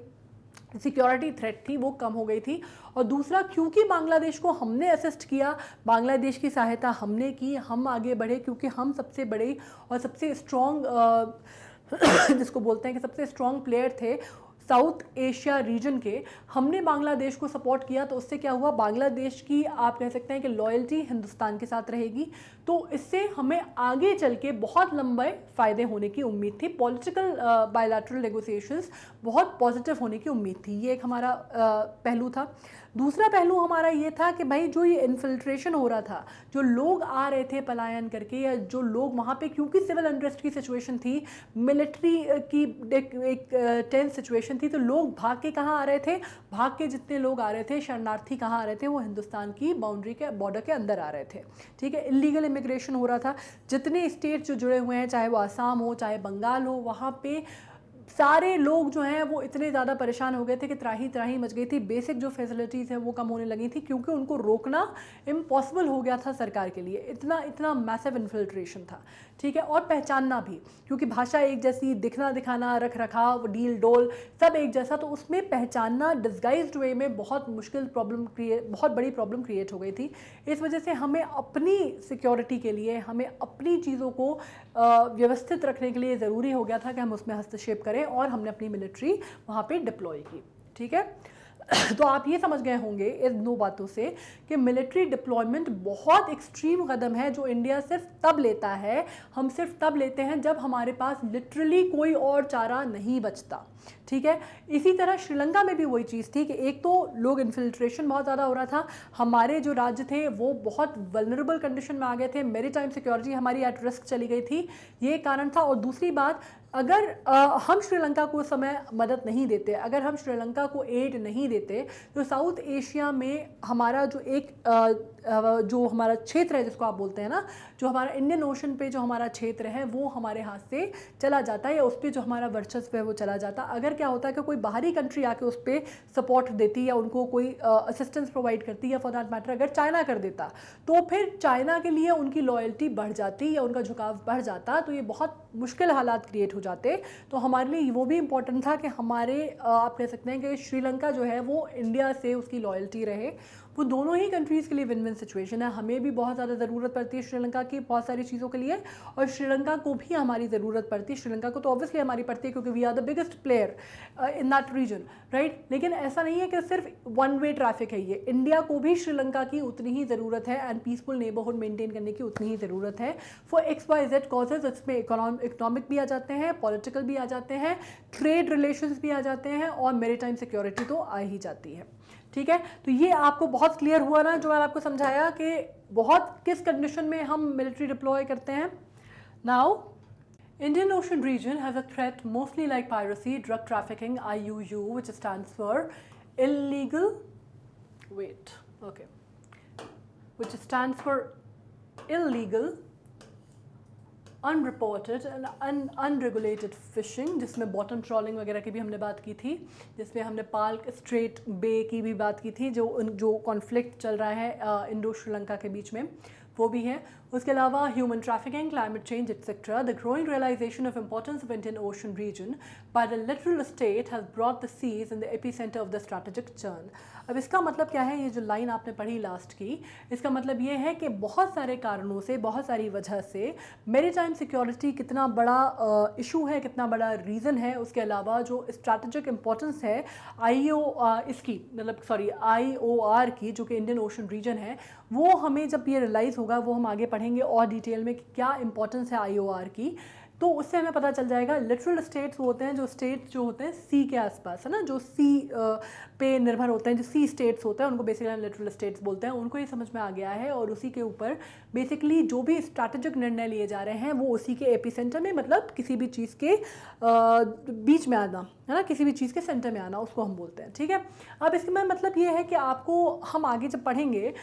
सिक्योरिटी थ्रेट थी वो कम हो गई थी। और दूसरा, क्योंकि बांग्लादेश को हमने असिस्ट किया, बांग्लादेश की सहायता हमने की, हम आगे बढ़े, क्योंकि हम सबसे बड़े और सबसे स्ट्रॉन्ग जिसको बोलते हैं कि सबसे स्ट्रॉन्ग प्लेयर थे साउथ एशिया रीजन के, हमने बांग्लादेश को सपोर्ट किया। तो उससे क्या हुआ, बांग्लादेश की आप कह सकते हैं कि लॉयल्टी हिंदुस्तान के साथ रहेगी, तो इससे हमें आगे चल के बहुत लंबे फ़ायदे होने की उम्मीद थी, पॉलिटिकल बायलैटरल नेगोशिएशंस बहुत पॉजिटिव होने की उम्मीद थी। ये एक हमारा पहलू था। दूसरा पहलू हमारा ये था कि भाई जो ये इन्फिल्ट्रेशन हो रहा था, जो लोग आ रहे थे पलायन करके, या जो लोग वहाँ पे क्योंकि सिविल अनरेस्ट की सिचुएशन थी, मिलिट्री की एक टेंस सिचुएशन थी, तो लोग भाग के कहाँ आ रहे थे, भाग के जितने लोग आ रहे थे, शरणार्थी कहाँ आ रहे थे, वो हिंदुस्तान की बाउंड्री के बॉर्डर के अंदर आ रहे थे। ठीक है, इलीगल इमिग्रेशन हो रहा था। जितने स्टेट जो जुड़े हुए हैं, चाहे वो आसाम हो चाहे बंगाल हो, वहाँ पे सारे लोग जो हैं वो इतने ज़्यादा परेशान हो गए थे कि त्राही त्राही मच गई थी, बेसिक जो फैसिलिटीज़ हैं वो कम होने लगी थी, क्योंकि उनको रोकना इम्पॉसिबल हो गया था सरकार के लिए, इतना मैसिव इन्फिल्ट्रेशन था। ठीक है, और पहचानना भी, क्योंकि भाषा एक जैसी, दिखना दिखाना, रख रखाव, डील डोल सब एक जैसा, तो उसमें पहचानना डिस्गाइज्ड वे में बहुत बड़ी प्रॉब्लम क्रिएट हो गई थी। इस वजह से हमें अपनी सिक्योरिटी के लिए, हमें अपनी चीज़ों को व्यवस्थित रखने के लिए ज़रूरी हो गया था कि हम उसमें हस्तक्षेप करें, और हमने अपनी मिलिट्री वहाँ पे डिप्लॉय की। ठीक है तो आप ये समझ गए होंगे इन दो बातों से कि मिलिट्री डिप्लॉयमेंट बहुत एक्सट्रीम कदम है जो इंडिया सिर्फ तब लेता है, हम सिर्फ तब लेते हैं जब हमारे पास लिटरली कोई और चारा नहीं बचता, ठीक है। इसी तरह श्रीलंका में भी वही चीज़ थी कि एक तो लोग इन्फिल्ट्रेशन बहुत ज़्यादा हो रहा था, हमारे जो राज्य थे वो बहुत वल्नरेबल कंडीशन में आ गए थे, मैरीटाइम सिक्योरिटी हमारी एट रिस्क चली गई थी, ये कारण था। और दूसरी बात, अगर हम श्रीलंका को समय मदद नहीं देते, अगर हम श्रीलंका को एड नहीं देते, तो साउथ एशिया में हमारा जो एक जो हमारा क्षेत्र है जिसको आप बोलते हैं ना, जो हमारा इंडियन ओशन पे जो हमारा क्षेत्र है वो हमारे हाथ से चला जाता है, या उस पर जो हमारा वर्चस्व है वो चला जाता। अगर क्या होता है कि कोई बाहरी कंट्री आके उस पर सपोर्ट देती या उनको कोई असिस्टेंस प्रोवाइड करती, या फॉर दैट मैटर अगर चाइना कर देता, तो फिर चाइना के लिए उनकी लॉयल्टी बढ़ जाती या उनका झुकाव बढ़ जाता, तो ये बहुत मुश्किल हालात क्रिएट हो जाते। तो हमारे लिए वो भी इम्पोर्टेंट था कि हमारे आप कह सकते हैं कि श्रीलंका जो है वो इंडिया से उसकी लॉयल्टी रहे। वो दोनों ही कंट्रीज़ के लिए विन विन सिचुएशन है, हमें भी बहुत ज़्यादा ज़रूरत पड़ती है श्रीलंका की बहुत सारी चीज़ों के लिए, और श्रीलंका को भी हमारी ज़रूरत पड़ती है। श्रीलंका को तो ऑब्वियसली हमारी पड़ती है क्योंकि we are the biggest player in that region, right. लेकिन ऐसा नहीं है कि सिर्फ वन वे ट्रैफिक है ये, इंडिया को भी श्रीलंका की उतनी ही ज़रूरत है एंड पीसफुल नेबरहुड मेंटेन करने की उतनी ही ज़रूरत है फॉर XYZ कॉजेज। इसमें इकोनॉमिक भी आ जाते हैं, पॉलिटिकल भी आ जाते हैं, ट्रेड रिलेशंस भी आ जाते हैं, और मैरीटाइम सिक्योरिटी तो आ ही जाती है, ठीक है। तो ये आपको बहुत क्लियर हुआ ना, जो मैंने आपको समझाया कि बहुत किस कंडीशन में हम मिलिट्री डिप्लॉय करते हैं। Now Indian Ocean region has a threat mostly like piracy, drug trafficking, IUU, which stands for illegal, which stands for illegal, unreported and unregulated fishing, जिसमें बॉटम ट्रॉलिंग वगैरह की भी हमने बात की थी, जिसमें हमने पाल्क स्ट्रेट बे की भी बात की थी, जो कॉन्फ्लिक्ट चल रहा है इंडो श्रीलंका के बीच में, वो भी है। उसके अलावा human trafficking, climate change etcetera. The growing realisation of importance of Indian Ocean region by the littoral state has brought the seas in the epicentre of the strategic turn. अब इसका मतलब क्या है, ये जो लाइन आपने पढ़ी लास्ट की, इसका मतलब ये है कि बहुत सारे कारणों से, बहुत सारी वजह से मैरीटाइम सिक्योरिटी कितना बड़ा इशू है, कितना बड़ा रीज़न है। उसके अलावा जो स्ट्रैटेजिक इंपॉर्टेंस है IOR की, जो कि इंडियन ओशन रीजन है, वो हमें जब ये रियलाइज़ होगा, वो हम आगे पढ़ेंगे और डिटेल में कि क्या इंपॉर्टेंस है IOR की, तो उससे हमें पता चल जाएगा। लिटरल स्टेट्स वो होते हैं जो स्टेट्स जो होते हैं सी के आसपास, है ना, जो सी पे निर्भर होते हैं, जो सी स्टेट्स होते हैं उनको बेसिकली लिटरल स्टेट्स बोलते हैं। उनको ये समझ में आ गया है और उसी के ऊपर बेसिकली जो भी स्ट्रैटेजिक निर्णय लिए जा रहे हैं वो उसी के एपिसेंटर में, मतलब किसी भी चीज़ के बीच में आना, है ना, किसी भी चीज़ के सेंटर में आना, उसको हम बोलते हैं, ठीक है। अब इसका मतलब ये है कि आपको हम आगे जब पढ़ेंगे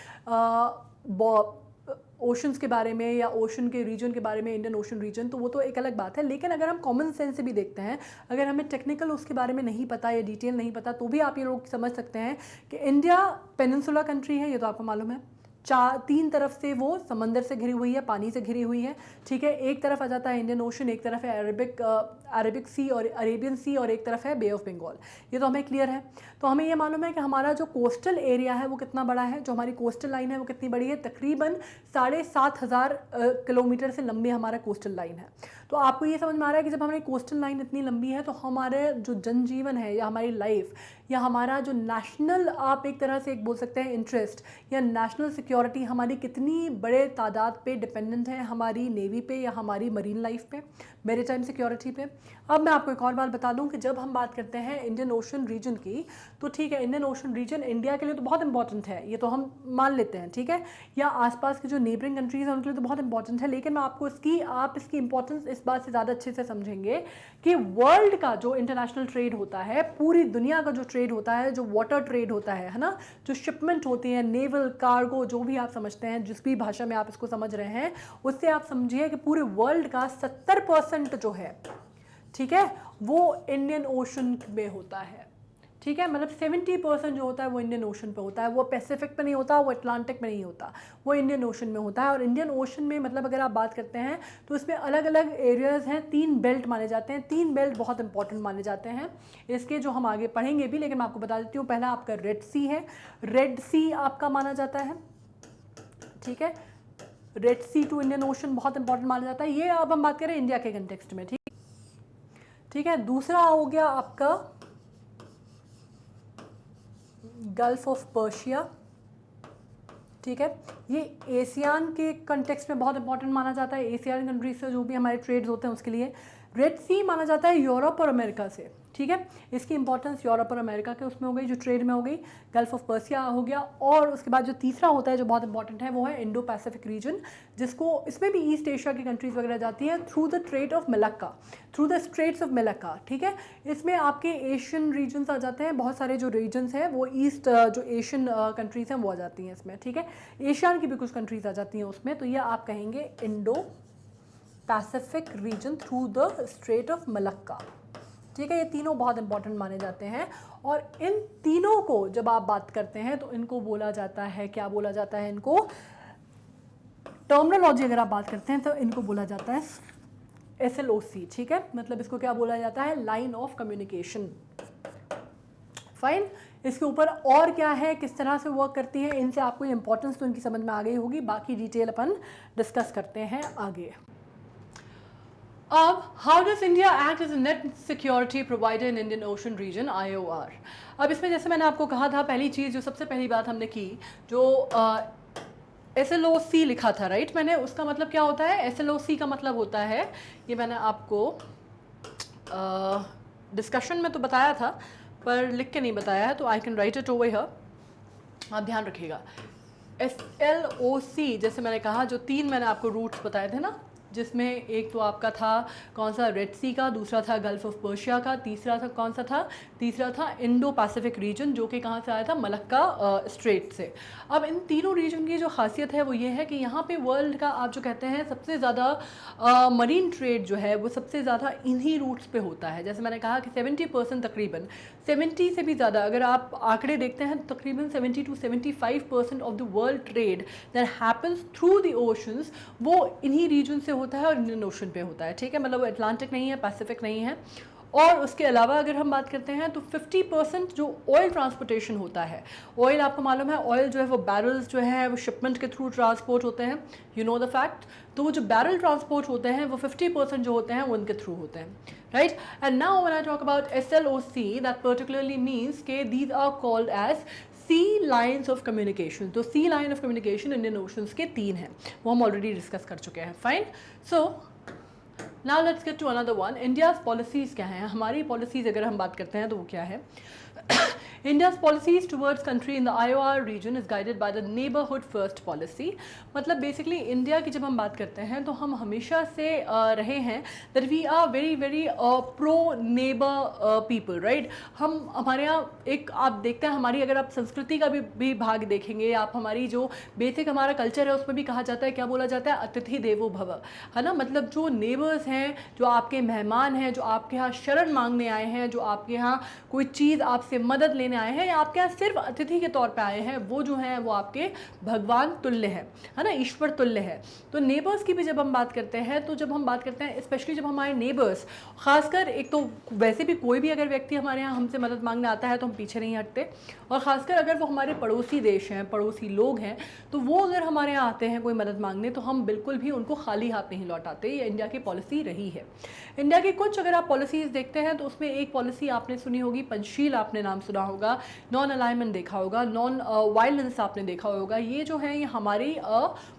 ओशंस के बारे में या ओशन के रीजन के बारे में, इंडियन ओशन रीजन, तो वो तो एक अलग बात है। लेकिन अगर हम कॉमन सेंस से भी देखते हैं, अगर हमें टेक्निकल उसके बारे में नहीं पता या डिटेल नहीं पता, तो भी आप ये लोग समझ सकते हैं कि इंडिया पेनिनसुला कंट्री है, ये तो आपको मालूम है। तीन तरफ से वो समंदर से घिरी हुई है, पानी से घिरी हुई है, ठीक है। एक तरफ आ जाता है इंडियन ओशन, एक तरफ है अरेबिक सी और अरेबियन सी, और एक तरफ है बे ऑफ बंगाल। ये तो हमें क्लियर है। तो हमें ये मालूम है कि हमारा जो कोस्टल एरिया है वो कितना बड़ा है, जो हमारी कोस्टल लाइन है वो कितनी बड़ी है, तकरीबन 7,500 किलोमीटर से लंबी हमारा कोस्टल लाइन है। तो आपको ये समझ में आ रहा है कि जब हमारी कोस्टल लाइन इतनी लंबी है, तो हमारे जो जनजीवन है या हमारी लाइफ या हमारा जो नेशनल, आप एक तरह से एक बोल सकते हैं इंटरेस्ट या नेशनल सिक्योरिटी, हमारी कितनी बड़े तादाद पे डिपेंडेंट है, हमारी नेवी पे या हमारी मरीन लाइफ पे, मैरीटाइम सिक्योरिटी पे। अब मैं आपको एक और बात बता दूं कि जब हम बात करते हैं इंडियन ओशन रीजन की, तो ठीक है, इंडियन ओशन रीजन इंडिया के लिए तो बहुत इंपॉर्टेंट है, ये तो हम मान लेते हैं, ठीक है, या आसपास के जो नेबरिंग कंट्रीज़ हैं उनके लिए तो बहुत इंपॉर्टेंट है। लेकिन मैं आपको आप इसकी इंपॉर्टेंस इस बात से ज़्यादा अच्छे से समझेंगे कि वर्ल्ड का जो इंटरनेशनल ट्रेड होता है, पूरी दुनिया का जो ट्रेड होता है, जो वाटर ट्रेड होता है ना, जो शिपमेंट होती है, नेवल कार्गो, जो भी आप समझते हैं, जिस भी भाषा में आप इसको समझ रहे हैं, उससे आप समझिए कि पूरे वर्ल्ड का 70% जो है, ठीक है, वो इंडियन ओशन में होता है, ठीक है। मतलब 70% जो होता है वो इंडियन ओशन पे होता है, वो पैसिफिक पे नहीं होता, वो अटलांटिक में नहीं होता, वो इंडियन ओशन में होता है। और इंडियन ओशन में मतलब अगर आप बात करते हैं तो इसमें अलग अलग एरियाज़ हैं, 3 बेल्ट माने जाते हैं, 3 बेल्ट बहुत इंपॉर्टेंट माने जाते हैं इसके, जो हम आगे पढ़ेंगे भी। लेकिन मैं आपको बता देती हूँ, पहला आपका रेड सी है, रेड सी आपका माना जाता है, ठीक है, Red Sea to Indian Ocean बहुत इंपॉर्टेंट माना जाता है। ये अब हम बात करें इंडिया के कंटेक्स्ट में, ठीक है। दूसरा हो गया आपका गल्फ ऑफ पर्शिया, ठीक है, ये एशियान के कंटेक्स्ट में बहुत इंपॉर्टेंट माना जाता है, एशियान कंट्रीज से जो भी हमारे ट्रेड्स होते हैं उसके लिए। रेड सी माना जाता है यूरोप और अमेरिका से, ठीक है, इसकी इंपॉर्टेंस यूरोप और अमेरिका के उसमें हो गई, जो ट्रेड में हो गई। गल्फ ऑफ पर्सिया हो गया, और उसके बाद जो तीसरा होता है जो बहुत इंपॉर्टेंट है वो है इंडो पैसिफिक रीजन, जिसको इसमें भी ईस्ट एशिया की कंट्रीज वगैरह जाती हैं through the trade of Malacca, through the straits of Malacca, ठीक है। इसमें आपके एशियन रीजन्स आ जाते हैं, बहुत सारे जो रीजन्स हैं वो ईस्ट जो एशियन कंट्रीज हैं वो आ जाती हैं इसमें, ठीक है। एशियान की भी कुछ कंट्रीज आ जाती हैं उसमें, तो ये आप कहेंगे Indo Pacific reason through the straight of Malacca, ठीक है। ये तीनों बहुत इंपॉर्टेंट माने जाते हैं, और इन तीनों को जब आप बात करते हैं तो इनको बोला जाता है, क्या बोला जाता है इनको, टर्मिनोलॉजी अगर आप बात करते हैं तो इनको बोला जाता है SLOC, ठीक है, मतलब इसको क्या बोला जाता है, लाइन ऑफ कम्युनिकेशन, फाइन। इसके ऊपर और क्या है, किस तरह से वर्क करती है, इनसे आपको इंपॉर्टेंस तो इनकी समझ में आ गई होगी, बाकी डिटेल अपन डिस्कस करते हैं आगे। अब how does India act as a net security provider in Indian Ocean region IOR। अब इसमें जैसे मैंने आपको कहा था, पहली चीज़ जो सबसे पहली बात हमने की, जो SLOC लिखा था, राइट, मैंने, उसका मतलब क्या होता है, SLOC का मतलब होता है, ये मैंने आपको डिस्कशन में तो बताया था पर लिख के नहीं बताया है, तो I can write it over here, आप ध्यान रखिएगा। SLOC जैसे मैंने कहा, जो तीन मैंने आपको रूट्स बताए थे ना, जिसमें एक तो आपका था कौन सा, रेड सी का, दूसरा था गल्फ ऑफ पर्शिया का, तीसरा था कौन सा था, तीसरा था इंडो पैसिफिक रीजन, जो कि कहाँ से आया था, मलक्का स्ट्रेट से। अब इन तीनों रीजन की जो खासियत है वो ये है कि यहाँ पे वर्ल्ड का आप जो कहते हैं सबसे ज़्यादा मरीन ट्रेड जो है वो सबसे ज़्यादा इन्हीं रूट्स पे होता है। जैसे मैंने कहा कि 70% तकरीबन, 70 से भी ज़्यादा अगर आप आंकड़े देखते हैं, तकरीबन 70 to 75% of the world trade that happens through the oceans वो इन्हीं रीजन से होता है और इंडियन ओशन पे होता है, ठीक है, मतलब अटलांटिक नहीं है, पैसिफिक नहीं है। और उसके अलावा अगर हम बात करते हैं तो 50% जो ऑयल ट्रांसपोर्टेशन होता है, ऑयल आपको मालूम है, ऑयल जो है वो बैरल्स जो है वो शिपमेंट के थ्रू ट्रांसपोर्ट होते हैं, यू नो द फैक्ट। तो वो जो बैरल ट्रांसपोर्ट होते हैं वो 50% जो होते हैं वो उनके थ्रू होते हैं, right. And now when I talk about SLOC, that particularly means के these are called as sea lines of communication. तो sea line of communication Indian oceans के 3 हैं, वो हम ऑलरेडी डिस्कस कर चुके हैं, fine. So now let's get to another one, India's policies क्या हैं, हमारी पॉलिसीज़ अगर हम बात करते हैं तो वो क्या है। India's policies towards country in the IOR region is guided by the neighborhood first policy। मतलब बेसिकली इंडिया की जब हम बात करते हैं तो हम हमेशा से रहे हैं that we are very very pro neighbor people, right। हम हमारे यहाँ एक आप देखते हैं, हमारी अगर आप संस्कृति का भी भाग देखेंगे, आप हमारी जो बेसिक हमारा कल्चर है उसमें भी कहा जाता है, क्या बोला जाता है, अतिथि देवो भव, है ना। मतलब जो नेबर्स हैं, जो आपके मेहमान हैं, जो आपके यहाँ शरण मांगने आए हैं, जो आपके यहाँ कोई चीज़ आपसे मदद लेने आए हैं या आपके यहाँ सिर्फ अतिथि के तौर पे आए हैं, वो जो हैं वो आपके भगवान तुल्य है ना, ईश्वर तुल्य है। तो नेबर्स की भी जब हम बात करते हैं, तो जब हम बात करते हैं स्पेशली जब हमारे नेबर्स, खासकर एक तो वैसे भी कोई भी अगर व्यक्ति हमारे यहाँ हमसे मदद मांगने आता है तो हम पीछे नहीं हटते, और ख़ासकर अगर वो हमारे पड़ोसी देश हैं, पड़ोसी लोग हैं, तो वो अगर हमारे यहाँ आते हैं कोई मदद मांगने तो हम बिल्कुल भी उनको खाली हाथ नहीं लौटाते। ये इंडिया की पॉलिसी रही है। इंडिया की कुछ अगर आप पॉलिसीज़ देखते हैं तो उसमें एक पॉलिसी आपने सुनी होगी, पंचशील आपने नाम सुना होगा, नॉन अलाइनमेंट देखा होगा, नॉन वायलेंस आपने देखा होगा। ये जो है ये हमारी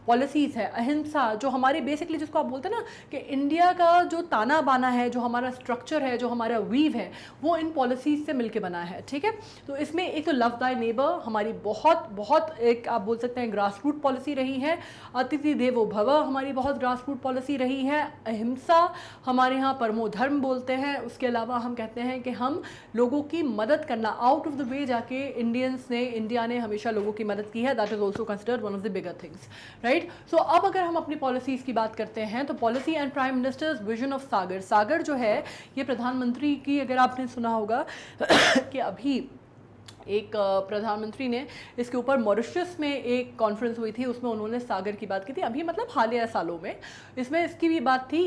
पॉलिसीज़ है, अहिंसा, जो हमारी बेसिकली जिसको आप बोलते हैं ना कि इंडिया का जो ताना बाना है, जो हमारा स्ट्रक्चर है, जो हमारा वीव है, वो इन पॉलिसीज़ से मिलके बना है, ठीक है। तो इसमें एक तो लव दाई नेबर हमारी बहुत बहुत एक आप बोल सकते हैं ग्रास रूट पॉलिसी रही है, अतिथि देवो भव हमारी बहुत ग्रास रूट पॉलिसी रही है, अहिंसा हमारे यहाँ परमो धर्म बोलते हैं। उसके अलावा हम कहते हैं कि हम लोगों की मदद करना, आउट ऑफ द वे जाके इंडिया ने हमेशा लोगों की मदद की है, that is also considered one of the bigger things, right. So अब अगर हम अपनी पॉलिसीज़ की बात करते हैं तो policy and prime minister's vision of SAGAR, SAGAR जो है ये प्रधानमंत्री की, अगर आपने सुना होगा कि अभी एक प्रधानमंत्री ने इसके ऊपर मॉरिशस में एक कॉन्फ्रेंस हुई थी, उसमें उन्होंने सागर की बात की थी, अभी मतलब हालिया सालों में इसमें इसकी भी बात थी,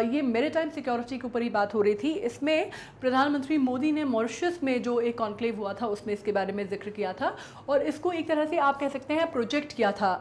ये मैरीटाइम सिक्योरिटी के ऊपर ही बात हो रही थी। इसमें प्रधानमंत्री मोदी ने मॉरिशस में जो एक कॉन्क्लेव हुआ था उसमें इसके बारे में जिक्र किया था, और इसको एक तरह से आप कह सकते हैं प्रोजेक्ट किया था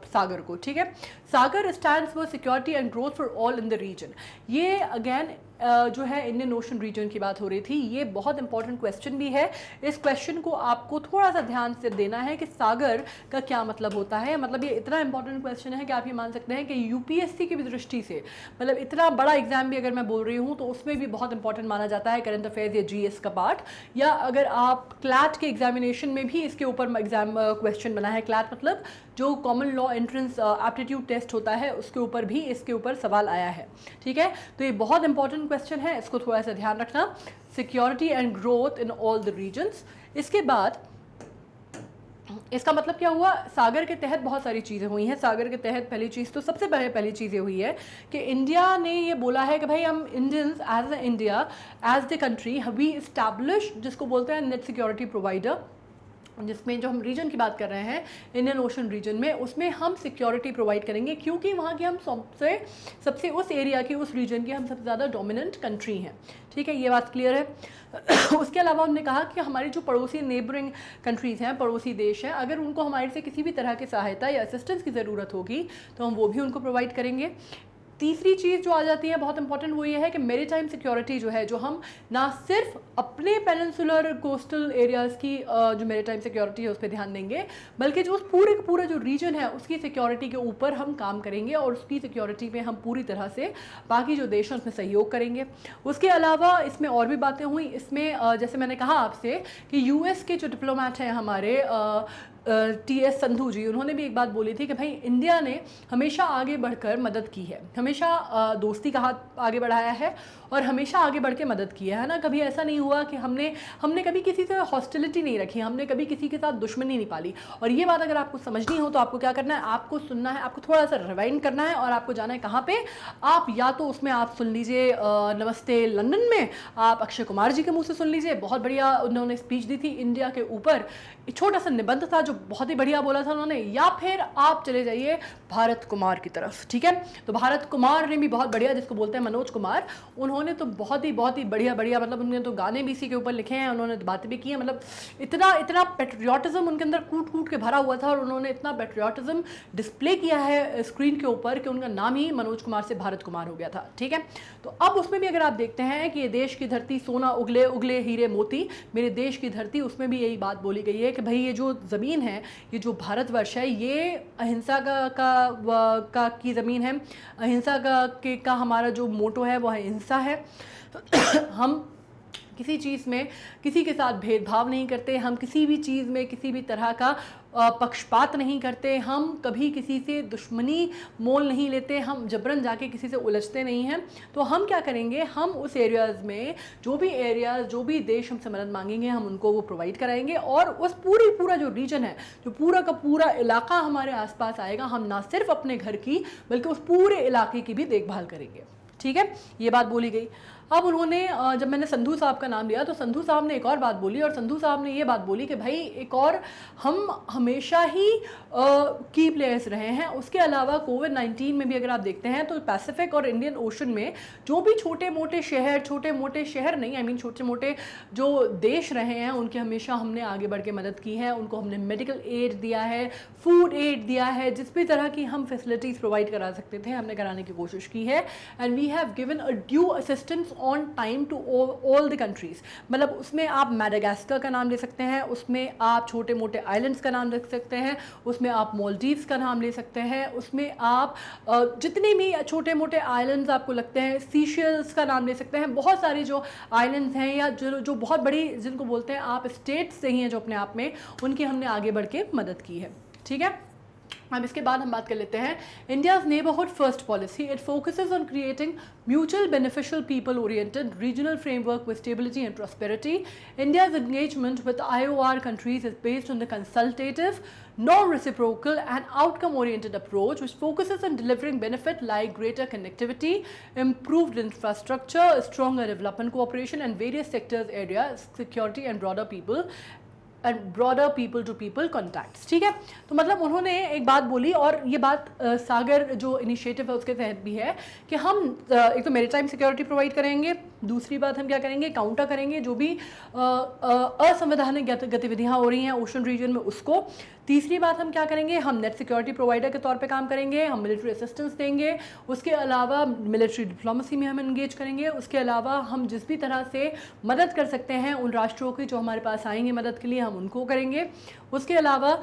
सागर को, ठीक है। SAGAR stands for security and growth for all in the region. ये अगेन जो है इंडियन ओशन रीजन की बात हो रही थी। ये बहुत इंपॉर्टेंट क्वेश्चन भी है। इस क्वेश्चन को आपको थोड़ा सा ध्यान से देना है कि सागर का क्या मतलब होता है। मतलब ये इतना इंपॉर्टेंट क्वेश्चन है कि आप ये मान सकते हैं कि यूपीएससी की भी दृष्टि से, मतलब इतना बड़ा एग्जाम भी अगर मैं बोल रही हूँ तो उसमें भी बहुत इंपॉर्टेंट माना जाता है करंट अफेयर्स या जीएस का पार्ट। या अगर आप क्लैट के एग्जामिनेशन में भी इसके ऊपर एग्जाम क्वेश्चन बना है, क्लैट मतलब जो common law entrance aptitude test होता है उसके ऊपर भी इसके ऊपर सवाल आया है। ठीक है, तो ये बहुत इंपॉर्टेंट क्वेश्चन है, इसको थोड़ा सा ध्यान रखना। Security and growth in all the regions. इसके बाद इसका मतलब क्या हुआ, सागर के तहत बहुत सारी चीज़ें हुई हैं। सागर के तहत पहली चीज़ तो सबसे पहली चीज़ ये हुई है कि इंडिया ने ये बोला है कि भाई हम Indians as a India as the country we establish, जिसको बोलते हैं नेट सिक्योरिटी प्रोवाइडर, जिसमें जो हम रीजन की बात कर रहे हैं इंडियन ओशन रीजन में, उसमें हम सिक्योरिटी प्रोवाइड करेंगे क्योंकि वहाँ की हम सबसे उस एरिया की, उस रीजन की हम सबसे ज़्यादा डोमिनेंट कंट्री हैं। ठीक है, ये बात क्लियर है। उसके अलावा हमने कहा कि हमारी जो पड़ोसी नेबरिंग कंट्रीज़ हैं, पड़ोसी देश हैं, अगर उनको हमारे से किसी भी तरह की सहायता या असिस्टेंस की ज़रूरत होगी तो हम वो भी उनको प्रोवाइड करेंगे। तीसरी चीज़ जो आ जाती है बहुत इंपॉर्टेंट, वो ये है कि मेरीटाइम सिक्योरिटी जो है, जो हम ना सिर्फ अपने पेनिनसुलर कोस्टल एरियाज़ की जो मेरीटाइम सिक्योरिटी है उस पर ध्यान देंगे, बल्कि जो उस पूरा जो रीजन है उसकी सिक्योरिटी के ऊपर हम काम करेंगे और उसकी सिक्योरिटी में हम पूरी तरह से बाकी जो देश हैं उसमें सहयोग करेंगे। उसके अलावा इसमें और भी बातें हुई। इसमें जैसे मैंने कहा आपसे कि यूएस के जो डिप्लोमेट हैं हमारे TS संधू जी, उन्होंने भी एक बात बोली थी कि भाई इंडिया ने हमेशा आगे बढ़कर मदद की है, हमेशा दोस्ती का हाथ आगे बढ़ाया है और हमेशा आगे बढ़ के मदद की है ना। कभी ऐसा नहीं हुआ कि हमने कभी किसी से हॉस्टिलिटी नहीं रखी, हमने कभी किसी के साथ दुश्मनी नहीं पाली। और ये बात अगर आपको समझनी हो तो आपको क्या करना है, आपको सुनना है, आपको थोड़ा सा रिवाइंड करना है और आपको जाना है कहाँ पे, आप या तो उसमें आप सुन लीजिए नमस्ते लंदन में, आप अक्षय कुमार जी के मुँह से सुन लीजिए, बहुत बढ़िया उन्होंने स्पीच दी थी इंडिया के ऊपर, छोटा सा निबंध था जो बहुत ही बढ़िया बोला था उन्होंने। या फिर आप चले जाइए भारत कुमार की तरफ। ठीक है, तो भारत कुमार ने भी बहुत बढ़िया, जिसको बोलते हैं मनोज कुमार, उन्होंने तो बहुत ही बढ़िया मतलब उन्होंने तो गाने भी इसी के ऊपर लिखे हैं, उन्होंने बातें भी की हैं। मतलब इतना पेट्रियाटिज्म उनके अंदर कूट के भरा हुआ था और उन्होंने इतना पेट्रियाटिज्म डिस्प्ले किया है स्क्रीन के ऊपर कि उनका नाम ही मनोज कुमार से भारत कुमार हो गया था। ठीक है, तो अब उसमें भी अगर आप देखते हैं कि ये देश की धरती सोना उगले उगले हीरे मोती, मेरे देश की धरती, उसमें भी यही बात बोली गई है कि भाई ये जो ज़मीन है, ये जो भारतवर्ष है, ये अहिंसा का की ज़मीन है। अहिंसा का हमारा जो मोटो है वो अहिंसा है। हम किसी चीज़ में किसी के साथ भेदभाव नहीं करते, हम किसी भी चीज़ में किसी भी तरह का पक्षपात नहीं करते, हम कभी किसी से दुश्मनी मोल नहीं लेते, हम जबरन जाके किसी से उलझते नहीं हैं। तो हम क्या करेंगे, हम उस एरियाज़ में जो भी देश हमसे मदद मांगेंगे हम उनको वो प्रोवाइड कराएंगे और उस पूरा जो रीजन है, जो पूरा का पूरा इलाका हमारे आसपास आएगा, हम ना सिर्फ अपने घर की बल्कि उस पूरे इलाके की भी देखभाल करेंगे। ठीक है, ये बात बोली गई। अब उन्होंने जब मैंने संधू साहब का नाम लिया तो संधू साहब ने एक और बात बोली, और संधू साहब ने ये बात बोली कि भाई एक और हम हमेशा ही की प्लेयर्स रहे हैं। उसके अलावा कोविड-19 में भी अगर आप देखते हैं तो पैसिफिक और इंडियन ओशन में जो भी छोटे मोटे शहर नहीं, आई मीन छोटे मोटे जो देश रहे हैं, उनके हमेशा हमने आगे बढ़ के मदद की है। उनको हमने मेडिकल एड दिया है, फूड एड दिया है, जिस भी तरह की हम फैसिलिटीज़ प्रोवाइड करा सकते थे हमने कराने की कोशिश की है। And we have given a due assistance on time to all the countries. मतलब उसमें आप मैडागास्कर का नाम ले सकते हैं, उसमें आप छोटे मोटे आइलैंड्स का नाम रख सकते हैं, उसमें आप मालदीव्स का नाम ले सकते हैं, उसमें आप जितने भी छोटे मोटे आइलैंड्स आपको लगते हैं, सीशेल्स का नाम ले सकते हैं। बहुत सारे जो आइलैंड्स हैं या जो बहुत बड़ी, जिनको बोलते हैं आप स्टेट्स से ही हैं जो अपने आप में, उनकी हमने आगे बढ़ के मदद की है। ठीक है, अब इसके बाद हम बात कर लेते हैं India's neighbourhood first policy. It focuses on creating mutual beneficial people oriented regional framework with stability and prosperity. India's engagement with IOR countries is based on the consultative, non-reciprocal and outcome-oriented approach which focuses on delivering benefit like greater connectivity, improved infrastructure, stronger development cooperation and various sectors areas, security and broader people to people contacts। ठीक है, तो मतलब उन्होंने एक बात बोली, और ये बात सागर जो इनिशिएटिव है उसके तहत भी है कि हम एक तो मेरीटाइम सिक्योरिटी प्रोवाइड करेंगे, दूसरी बात हम क्या करेंगे, काउंटर करेंगे जो भी असंवैधानिक गतिविधियां हो रही हैं ओशन रीजन में उसको। तीसरी बात हम क्या करेंगे, हम नेट सिक्योरिटी प्रोवाइडर के तौर पे काम करेंगे, हम मिलिट्री असिस्टेंस देंगे, उसके अलावा मिलिट्री डिप्लोमेसी में हम एंगेज करेंगे, उसके अलावा हम जिस भी तरह से मदद कर सकते हैं उन राष्ट्रों की जो हमारे पास आएंगे मदद के लिए हम उनको करेंगे। उसके अलावा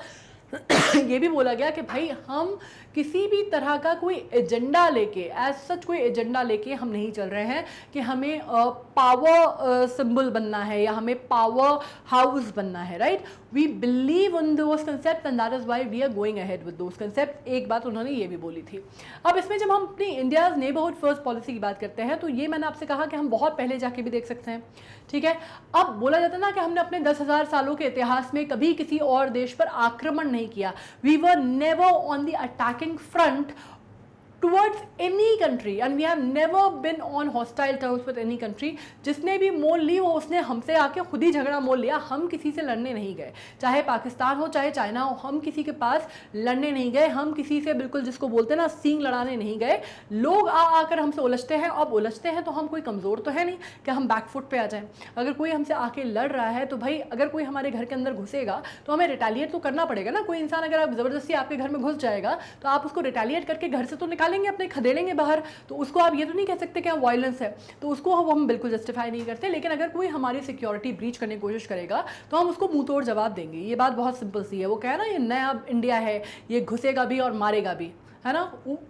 ये भी बोला गया कि भाई हम किसी भी तरह का कोई एजेंडा लेके, एज सच कोई एजेंडा लेके हम नहीं चल रहे हैं कि हमें पावर सिंबल बनना है या हमें पावर हाउस बनना है, right. We believe in those concept and that is why we are going ahead with those concept. एक बात उन्होंने ये भी बोली थी। अब इसमें जब हम अपनी इंडियाज नेबरहुड फर्स्ट पॉलिसी की बात करते हैं तो ये मैंने आपसे कहा कि हम बहुत पहले जाके भी देख सकते हैं, ठीक है। अब बोला जाता है ना कि हमने अपने 10,000 सालों के इतिहास में कभी किसी और देश पर आक्रमण नहीं किया। We were never on the attacking front towards any country and we have never been on hostile terms with any country। जिसने भी मोल ली वो उसने हमसे आके खुद ही झगड़ा मोल लिया, हम किसी से लड़ने नहीं गए, चाहे पाकिस्तान हो चाहे चाइना हो, हम किसी के पास लड़ने नहीं गए, हम किसी से बिल्कुल जिसको बोलते हैं ना सींग लड़ाने नहीं गए। लोग आकर हमसे उलझते हैं, अब उलझते हैं तो हम कोई कमज़ोर तो है नहीं कि हम बैकफुट पे आ जाएं। अगर कोई हमसे आके लड़ रहा है तो भाई अगर कोई हमारे घर के अंदर घुसेगा तो हमें रिटेलिएट तो करना पड़ेगा ना। कोई इंसान अगर आप ज़बरदस्ती आपके घर में घुस जाएगा तो आप उसको रिटेलिएट करके घर से तो निकालेंगे, अपने खदेड़ेंगे बाहर, तो उसको आप ये तो नहीं कह सकते कि वायलेंस है, तो उसको हम बिल्कुल जस्टिफाई नहीं करते। लेकिन अगर कोई हमारी सिक्योरिटी ब्रीच करने की कोशिश करेगा तो हम उसको मुंह तोड़ जवाब देंगे। ये बात बहुत सिंपल सी है। वो कह ना ये नया इंडिया है, ये घुसेगा भी और मारेगा भी, है ना।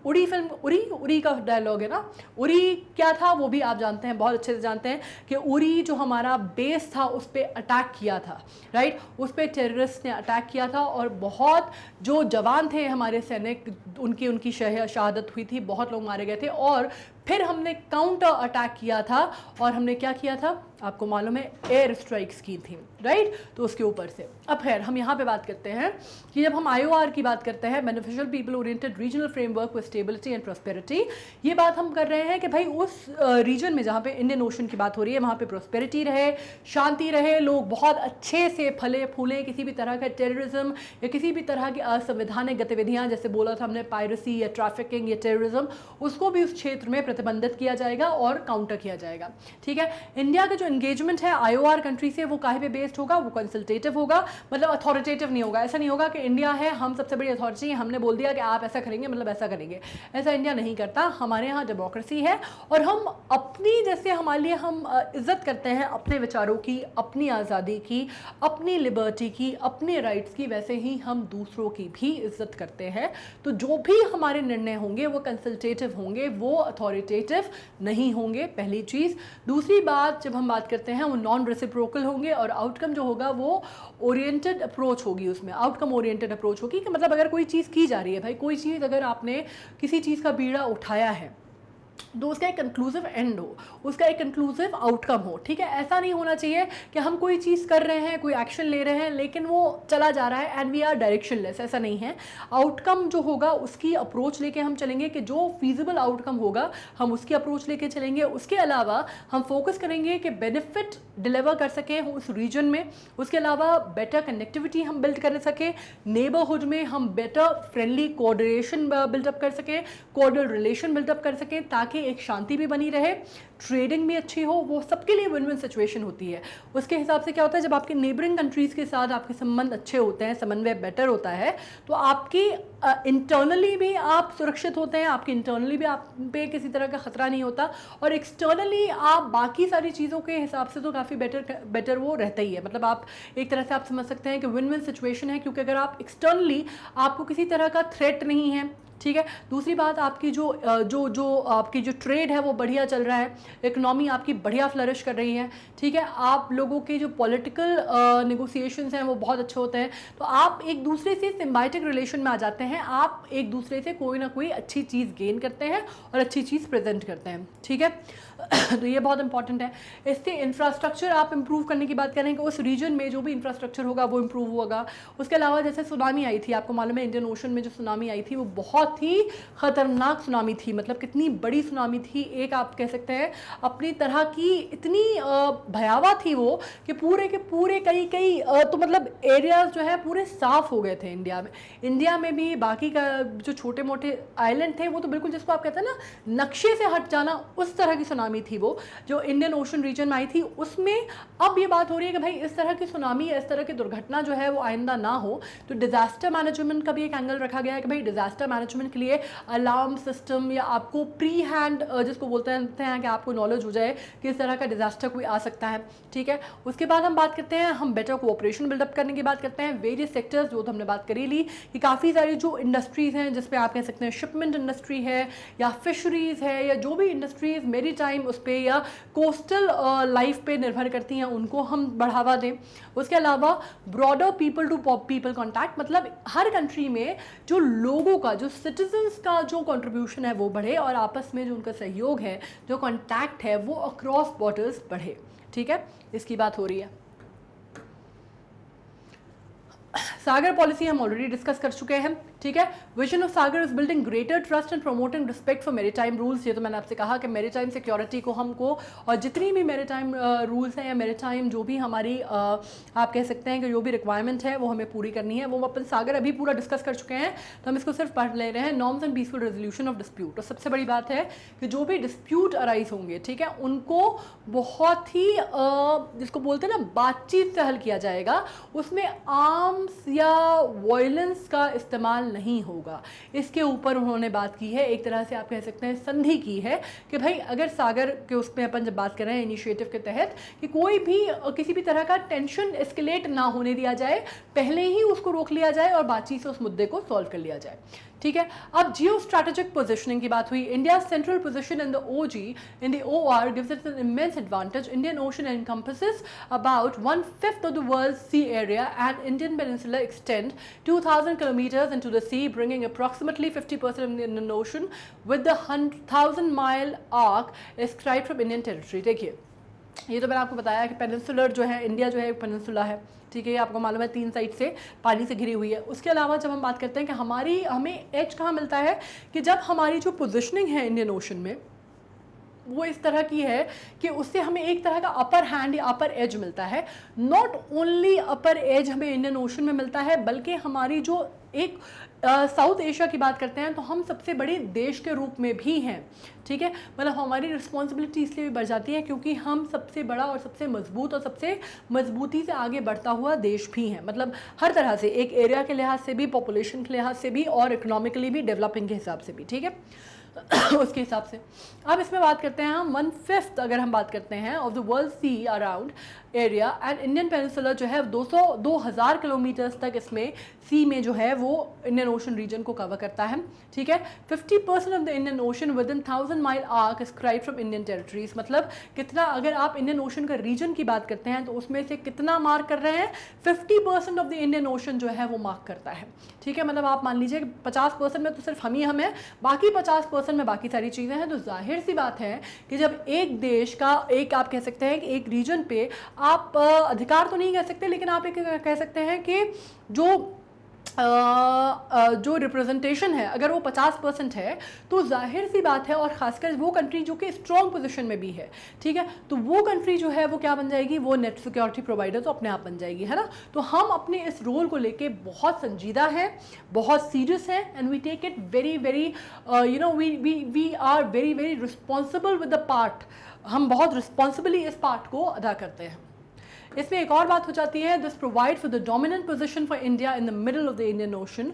उड़ी फिल्म, उरी का डायलॉग है ना। उरी क्या था वो भी आप जानते हैं, बहुत अच्छे से जानते हैं कि उरी जो हमारा बेस था उस पर अटैक किया था, राइट। उस पर टेररिस्ट ने अटैक किया था और बहुत जो जवान थे हमारे सैनिक उनकी शहादत हुई थी, बहुत लोग मारे गए थे। और फिर हमने काउंटर अटैक किया था और हमने क्या किया था आपको मालूम है, एयर स्ट्राइक्स की थी, राइट। तो उसके ऊपर से अब खैर हम यहाँ पे बात करते हैं कि जब हम IOR की बात करते हैं, beneficial people oriented regional framework with stability and prosperity, ये बात हम कर रहे हैं कि भाई उस रीजन में जहाँ पे इंडियन ओशन की बात हो रही है वहाँ पे प्रॉस्पेरिटी रहे, शांति रहे, लोग बहुत अच्छे से फले फूले, किसी भी तरह का टेररिज्म या किसी भी तरह की असंवैधानिक गतिविधियाँ, जैसे बोला था हमने पायरेसी या ट्रैफिकिंग या टेररिज्म, उसको भी उस क्षेत्र में प्रतिबंधित किया जाएगा और काउंटर किया जाएगा, ठीक है। इंडिया का जो एंगेजमेंट है IOR कंट्री से वो काहे पे बेस्ड होगा, वो कंसल्टेटिव होगा, मतलब अथॉरिटेटिव नहीं होगा। ऐसा नहीं होगा कि इंडिया है, हम सबसे बड़ी अथॉरिटी है, हमने बोल दिया कि आप ऐसा करेंगे मतलब ऐसा करेंगे, ऐसा इंडिया नहीं करता। हमारे यहाँ डेमोक्रेसी है और हम अपनी, जैसे हमारे लिए हम इज्जत करते हैं अपने विचारों की, अपनी आज़ादी की, अपनी लिबर्टी की, अपने राइट्स की, वैसे ही हम दूसरों की भी इज्जत करते हैं। तो जो भी हमारे निर्णय होंगे वो कंसल्टेटिव होंगे, वो अथॉरिटेटिव नहीं होंगे, पहली चीज़। दूसरी बात जब हम बात करते हैं वो नॉन रेसिप्रोकल होंगे और आउटकम जो होगा वो ओरिएंटेड अप्रोच होगी, उसमें आउटकम ओरिएंटेड अप्रोच होगी कि मतलब अगर कोई चीज़ की जा रही है, भाई कोई चीज़ अगर आपने किसी चीज़ का बीड़ा उठाया है तो उसका एक कंक्लूसिव एंड हो, उसका एक कंक्लूसिव आउटकम हो, ठीक है। ऐसा नहीं होना चाहिए कि हम कोई चीज़ कर रहे हैं, कोई एक्शन ले रहे हैं लेकिन वो चला जा रहा है एंड वी आर डायरेक्शनलेस, ऐसा नहीं है। आउटकम जो होगा उसकी अप्रोच लेके हम चलेंगे कि जो फीजिबल आउटकम होगा हम उसकी अप्रोच लेके चलेंगे। उसके अलावा हम फोकस करेंगे कि बेनिफिट डिलीवर कर सकें उस रीजन में। उसके अलावा बेटर कनेक्टिविटी हम बिल्ड कर सकें, नेबरहुड में हम बेटर फ्रेंडली कोऑर्डिनेशन बिल्डअप कर सकें, कोऑर्डिनल रिलेशन बिल्डअप कर सकें ताकि एक शांति भी बनी रहे, ट्रेडिंग भी अच्छी हो, वो सबके लिए विन विन सिचुएशन होती है। उसके हिसाब से क्या होता है, जब आपके नेबरिंग कंट्रीज़ के साथ आपके संबंध अच्छे होते हैं, समन्वय बेटर होता है, तो आपकी इंटरनली भी आप सुरक्षित होते हैं, आपकी इंटरनली भी आप पे किसी तरह का खतरा नहीं होता और एक्सटर्नली आप बाकी सारी चीज़ों के हिसाब से तो काफ़ी बेटर वो रहता ही है। मतलब आप एक तरह से आप समझ सकते हैं कि विन विन सिचुएशन है, क्योंकि अगर आप एक्सटर्नली आपको किसी तरह का थ्रेट नहीं है, ठीक है। दूसरी बात आपकी आपकी जो ट्रेड है वो बढ़िया चल रहा है, इकोनॉमी आपकी बढ़िया फ्लरिश कर रही है, ठीक है। आप लोगों के जो पॉलिटिकल नेगोशिएशंस हैं वो बहुत अच्छे होते हैं, तो आप एक दूसरे से सिम्बायोटिक रिलेशन में आ जाते हैं, आप एक दूसरे से कोई ना कोई अच्छी चीज़ गेन करते हैं और अच्छी चीज़ प्रेजेंट करते हैं, ठीक है। तो ये बहुत इंपॉर्टेंट है। इससे इंफ्रास्ट्रक्चर आप इम्प्रूव करने की बात करें कि उस रीजन में जो भी इंफ्रास्ट्रक्चर होगा वो इम्प्रूव होगा। उसके अलावा जैसे सुनामी आई थी, आपको मालूम है इंडियन ओशन में जो सुनामी आई थी वो बहुत बहुत ही खतरनाक सुनामी थी, मतलब कितनी बड़ी सुनामी थी, एक आप कह सकते हैं अपनी तरह की, इतनी भयावह थी वो कि पूरे के पूरे कई कई तो मतलब एरियाज जो है पूरे साफ हो गए थे इंडिया में भी। बाकी का जो छोटे मोटे आइलैंड थे वो तो बिल्कुल, जिसको आप कहते हैं ना नक्शे से हट जाना, उस तरह की सुनामी थी वो जो इंडियन ओशन रीजन में आई थी। उसमें अब ये बात हो रही है कि भाई इस तरह की सुनामी, इस तरह की दुर्घटना जो है वो आइंदा ना हो, तो डिजास्टर मैनेजमेंट का भी एक एंगल रखा गया है कि भाई डिजास्टर मैनेजमेंट के लिए अलार्म सिस्टम या आपको प्री हैंड जिसको बोलते हैं कि आपको नॉलेज हो जाए कि इस तरह का डिजास्टर कोई आ सकता है, ठीक है। उसके बाद हम बात करते हैं, हम बेटर कोऑपरेशन बिल्डअप करने की बात करते हैं। वेरियस सेक्टर्स जो तो हमने बात करी ली कि काफ़ी सारी जो इंडस्ट्रीज़ हैं जिसपे आप कह सकते हैं शिपमेंट इंडस्ट्री है या फिशरीज़ है या जो भी इंडस्ट्रीज़ मेरी टाइम उस पर या कोस्टल लाइफ पे निर्भर करती हैं, उनको हम बढ़ावा दें। उसके अलावा broader people to people contact, मतलब हर कंट्री में जो लोगों का, जो सिटीजन्स का जो कंट्रीब्यूशन है वो बढ़े और आपस में जो उनका सहयोग है, जो कॉन्टैक्ट है वो अक्रॉस बॉर्डर्स बढ़े, ठीक है। इसकी बात हो रही है। सागर पॉलिसी हम ऑलरेडी डिस्कस कर चुके हैं, ठीक है। Vision of Sagar is building greater trust and promoting respect for maritime rules. ये तो मैंने आपसे कहा कि मेरीटाइम सिक्योरिटी को हमको, और जितनी भी मेरीटाइम रूल्स हैं या मेरीटाइम जो भी हमारी आप कह सकते हैं कि जो भी रिक्वायरमेंट है वो हमें पूरी करनी है, वो अपन सागर अभी पूरा डिस्कस कर चुके हैं, तो हम इसको सिर्फ पढ़ ले रहे हैं। Norms and peaceful resolution of dispute, और सबसे बड़ी बात है कि जो भी डिस्प्यूट अराइज होंगे, ठीक है, उनको बहुत ही जिसको बोलते हैं ना बातचीत से हल किया जाएगा, उसमें आर्म्स या वायलेंस का इस्तेमाल नहीं होगा। इसके ऊपर उन्होंने बात की है, एक तरह से आप कह सकते हैं संधि की है कि भाई अगर सागर के उसमें अपन जब बात कर रहे हैं इनिशिएटिव के तहत कि कोई भी किसी भी तरह का टेंशन एस्केलेट ना होने दिया जाए, पहले ही उसको रोक लिया जाए और बातचीत से उस मुद्दे को सॉल्व कर लिया जाए, ठीक है। अब जियो स्ट्रैटेजिक पोजिशनिंग की बात हुई। India central position in the OG in the OR gives it an immense advantage. Indian ocean encompasses about 1/5 of the world's sea area, and Indian Peninsula extend 2,000 kilometers into the sea, bringing approximately 50% of the Indian Ocean with the 1,000-mile arc ascribed from Indian territory। देखिए, ये तो मैंने आपको बताया कि peninsular जो है, India जो है एक पेनिनसुला है, ठीक है, ये आपको मालूम है 3 साइड से पानी से घिरी हुई है। उसके अलावा जब हम बात करते हैं कि हमें एज कहाँ मिलता है, कि जब हमारी जो पोजिशनिंग है इंडियन ओशन में वो इस तरह की है कि उससे हमें एक तरह का अपर हैंड या अपर एज मिलता है। नॉट ओनली अपर एज हमें इंडियन ओशन में मिलता है, बल्कि हमारी जो एक साउथ एशिया की बात करते हैं तो हम सबसे बड़े देश के रूप में भी हैं, ठीक है। मतलब हमारी रिस्पॉन्सिबिलिटी इसलिए भी बढ़ जाती है क्योंकि हम सबसे बड़ा और सबसे मजबूत और सबसे मजबूती से आगे बढ़ता हुआ देश भी हैं, मतलब हर तरह से, एक एरिया के लिहाज से भी, पॉपुलेशन के लिहाज से भी और इकोनॉमिकली भी, डेवलपिंग के हिसाब से भी, ठीक है। उसके हिसाब से अब इसमें बात करते हैं हम 1/5 अगर हम बात करते हैं of the world sea around area, and Indian peninsula जो है 2000 किलोमीटर्स तक इसमें सी में जो है वो इंडियन ओशन रीजन को कवर करता है, ठीक है। 50% of the Indian Ocean within 1,000-mile arc inscribe from Indian territories, मतलब कितना, अगर आप इंडियन ओशन का रीजन की बात करते हैं तो उसमें से कितना मार्क कर रहे हैं, 50% ऑफ द इंडियन ओशन जो है वो मार्क करता है, ठीक है। मतलब आप मान लीजिए 50% में तो सिर्फ हम हैं, बाकी 50% में बाकी सारी चीज़ें हैं। तो जाहिर सी बात है कि जब एक देश का, एक आप कह सकते हैं कि एक रीजन पे आप अधिकार तो नहीं कह सकते, लेकिन आप एक कह सकते हैं कि जो रिप्रेजेंटेशन है अगर वो 50% है तो जाहिर सी बात है, और ख़ासकर वो कंट्री जो कि स्ट्रॉन्ग पोजीशन में भी है, ठीक है, तो वो कंट्री जो है वो क्या बन जाएगी, वो नेट सिक्योरिटी प्रोवाइडर तो अपने आप बन जाएगी, है ना। तो हम अपने इस रोल को लेके बहुत संजीदा हैं, बहुत सीरियस हैं, and we take it very very we are very very responsible with the part. हम बहुत रिस्पॉन्सिबली इस पार्ट को अदा करते हैं। इसमें एक और बात हो जाती है, this provide for the dominant position for India in the middle of the Indian Ocean.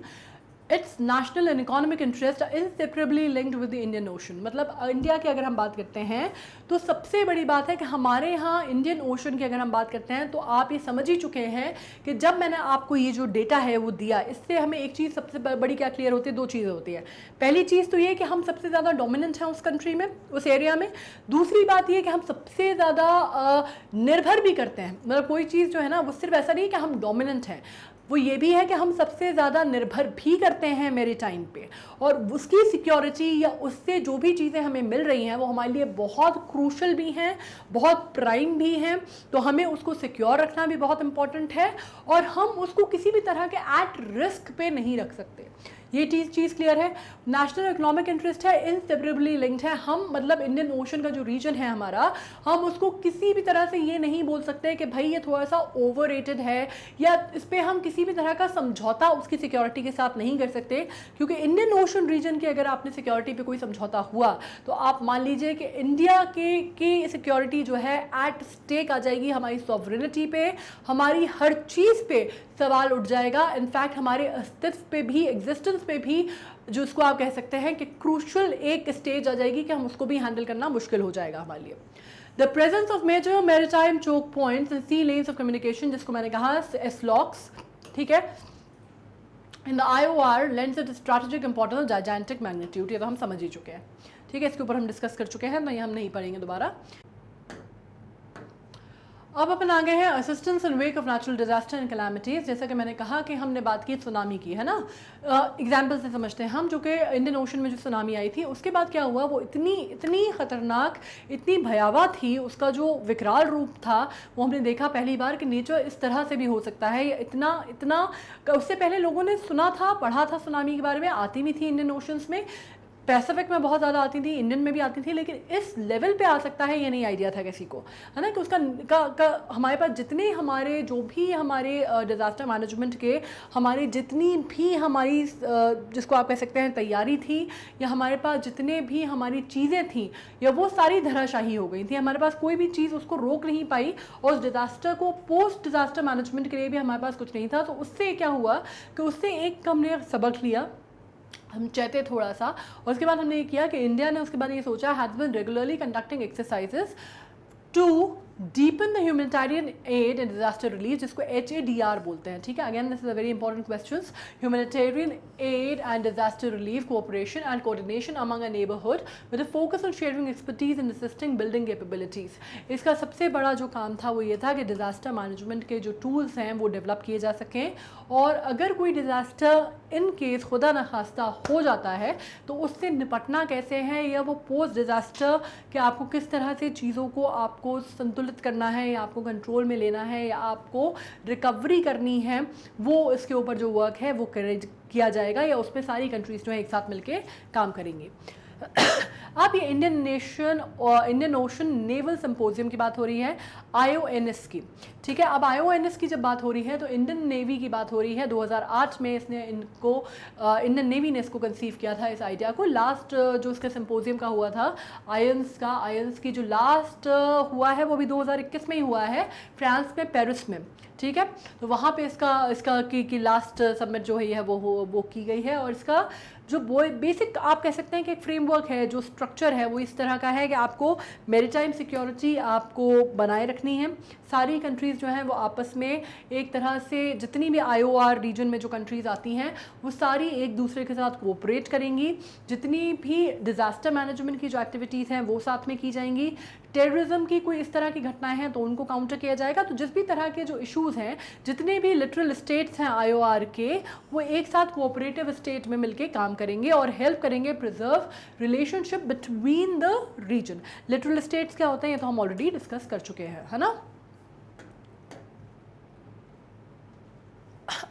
It's national and economic interest are inseparably linked with the Indian Ocean. मतलब इंडिया की अगर हम बात करते हैं तो सबसे बड़ी बात है कि हमारे यहाँ इंडियन ओशन की अगर हम बात करते हैं तो आप ये समझ ही चुके हैं कि जब मैंने आपको ये जो डेटा है वो दिया, इससे हमें एक चीज़ सबसे बड़ी क्या क्लियर होती है, 2 चीज़ें होती है। पहली चीज़ तो ये कि हम सबसे ज़्यादा डोमिनेंट हैं उस कंट्री में, उस एरिया में। दूसरी बात ये कि हम सबसे ज़्यादा निर्भर भी करते हैं, मतलब कोई चीज़ जो है ना वो सिर्फ ऐसा नहीं कि हम डोमिनेंट हैं, वो ये भी है कि हम सबसे ज़्यादा निर्भर भी करते हैं मेरे टाइम पे, और उसकी सिक्योरिटी या उससे जो भी चीज़ें हमें मिल रही हैं वो हमारे लिए बहुत क्रूशल भी हैं, बहुत प्राइम भी हैं। तो हमें उसको सिक्योर रखना भी बहुत इम्पॉर्टेंट है, और हम उसको किसी भी तरह के एट रिस्क पे नहीं रख सकते। ये चीज़ क्लियर है। नेशनल इकोनॉमिक इंटरेस्ट है, इनसेपरेबली लिंक्ड है। हम मतलब इंडियन ओशन का जो रीजन है हमारा, हम उसको किसी भी तरह से ये नहीं बोल सकते कि भाई ये थोड़ा सा ओवररेटेड है, या इस पर हम किसी भी तरह का समझौता उसकी सिक्योरिटी के साथ नहीं कर सकते, क्योंकि इंडियन ओशन रीजन की अगर आपने सिक्योरिटी पे कोई समझौता हुआ तो आप मान लीजिए कि इंडिया की सिक्योरिटी जो है एट स्टेक आ जाएगी, हमारी सॉवरेनिटी पे, हमारी हर चीज़ पे सवाल उठ जाएगा। इनफैक्ट हमारे अस्तित्व पे भी, एग्जिस्टेंस पे भी, जो उसको आप कह सकते हैं कि क्रूशल एक स्टेज आ जाएगी कि हम उसको भी हैंडल करना मुश्किल हो जाएगा हमारे लिए। The presence of major maritime choke points and sea lanes of communication, जिसको मैंने कहा एसलॉक्स, ठीक है, in the IOR lens it strategic importance gigantic magnitude, ये तो हम समझ ही चुके हैं, ठीक है, इसके ऊपर हम डिस्कस कर चुके हैं, तो ये हम नहीं पढ़ेंगे दोबारा। अब अपन आ गए हैं assistance in wake of natural disaster and calamities. जैसा कि मैंने कहा कि हमने बात की सुनामी की, है ना, एग्जाम्पल से समझते हैं हम, जो कि इंडियन ओशन में जो सुनामी आई थी उसके बाद क्या हुआ, वो इतनी ख़तरनाक, इतनी भयावह थी, उसका जो विकराल रूप था वो हमने देखा पहली बार कि नेचर इस तरह से भी हो सकता है। इतना उससे पहले लोगों ने सुना था, पढ़ा था सुनामी के बारे में, आती भी थी इंडियन ओशंस में, पैसिफिक में बहुत ज़्यादा आती थी, इंडियन में भी आती थी, लेकिन इस लेवल पे आ सकता है ये नहीं आइडिया था किसी को, है ना, कि उसका हमारे पास जितने हमारे जो भी हमारे डिज़ास्टर मैनेजमेंट के हमारी जितनी भी हमारी जिसको आप कह सकते हैं तैयारी थी, या हमारे पास जितने भी हमारी चीज़ें थी, या वो सारी धराशाही हो गई थी। हमारे पास कोई भी चीज़ उसको रोक नहीं पाई, और उस डिज़ास्टर को पोस्ट डिज़ास्टर मैनेजमेंट के लिए भी हमारे पास कुछ नहीं था। तो उससे क्या हुआ कि उससे एक हमने सबक लिया, हम चाहते थोड़ा सा, और उसके बाद हमने ये किया कि इंडिया ने उसके बाद ये सोचा, has been regularly conducting exercises to deepen the humanitarian aid and disaster relief, जिसको HADR बोलते हैं, ठीक है। Again this is a very important question. Humanitarian aid and disaster relief cooperation and coordination among a neighbourhood with a focus on sharing expertise in assisting building capabilities. इसका सबसे बड़ा जो काम था वो ये था कि डिजास्टर मैनेजमेंट के जो टूल्स हैं वो डेवलप किए जा सकें, और अगर कोई डिजास्टर इन केस खुदा न खास्ता हो जाता है तो उससे निपटना कैसे है, या वो पोस्ट डिजास्टर कि आपको किस तरह से चीज़ों को आपको संतुलित करना है, या आपको कंट्रोल में लेना है, या आपको रिकवरी करनी है, वो इसके ऊपर जो वर्क है वो किया जाएगा, या उसमें सारी कंट्रीज जो है एक साथ मिलके काम करेंगी। अब ये इंडियन ओशन नेवल सिंपोजियम की बात हो रही है, IONS की, ठीक है। अब IONS की जब बात हो रही है तो इंडियन नेवी की बात हो रही है। 2008 में इसने इंडियन नेवी ने इसको कंसीव किया था, इस आइडिया को। लास्ट जो इसका सिंपोजियम का हुआ था आयंस की जो लास्ट हुआ है वो भी 2021 में ही हुआ है, फ्रांस में, पेरिस में, ठीक है। तो वहाँ पे इसका की लास्ट सबमिट जो है वो की गई है, और इसका जो बेसिक आप कह सकते हैं कि एक फ्रेमवर्क है, जो स्ट्रक्चर है वो इस तरह का है कि आपको मैरीटाइम सिक्योरिटी आपको बनाए रखनी है। सारी कंट्रीज़ जो हैं वो आपस में एक तरह से, जितनी भी IOR रीजन में जो कंट्रीज़ आती हैं वो सारी एक दूसरे के साथ कोऑपरेट करेंगी। जितनी भी डिज़ास्टर मैनेजमेंट की जो एक्टिविटीज़ हैं वो साथ में की जाएंगी। टेररिज्म की कोई इस तरह की घटनाएं हैं तो उनको काउंटर किया जाएगा। तो जिस भी तरह के जो इश्यूज़ हैं, जितने भी लिटरल स्टेट्स हैं IOR के, वो एक साथ कोऑपरेटिव स्टेट में मिलके काम करेंगे और हेल्प करेंगे preserve relationship between the region. Littoral states क्या होते हैं ये तो हम ऑलरेडी डिस्कस कर चुके हैं, है ना।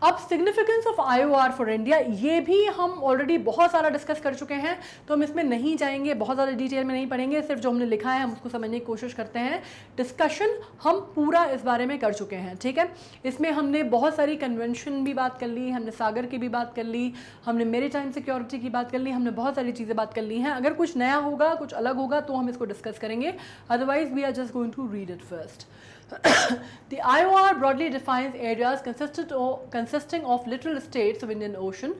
अब significance of IOR for India, ये भी हम ऑलरेडी बहुत सारा डिस्कस कर चुके हैं, तो हम इसमें नहीं जाएंगे, बहुत ज़्यादा डिटेल में नहीं पढ़ेंगे, सिर्फ जो हमने लिखा है हम उसको समझने की कोशिश करते हैं। डिस्कशन हम पूरा इस बारे में कर चुके हैं, ठीक है। इसमें हमने बहुत सारी कन्वेंशन भी बात कर ली, हमने सागर की भी बात कर ली, हमने मैरीटाइम सिक्योरिटी की बात कर ली, हमने बहुत सारी चीज़ें बात कर ली हैं। अगर कुछ नया होगा, कुछ अलग होगा तो हम इसको डिस्कस करेंगे, otherwise we are just going to read it first. The IOR broadly defines areas consisting of littoral states of Indian Ocean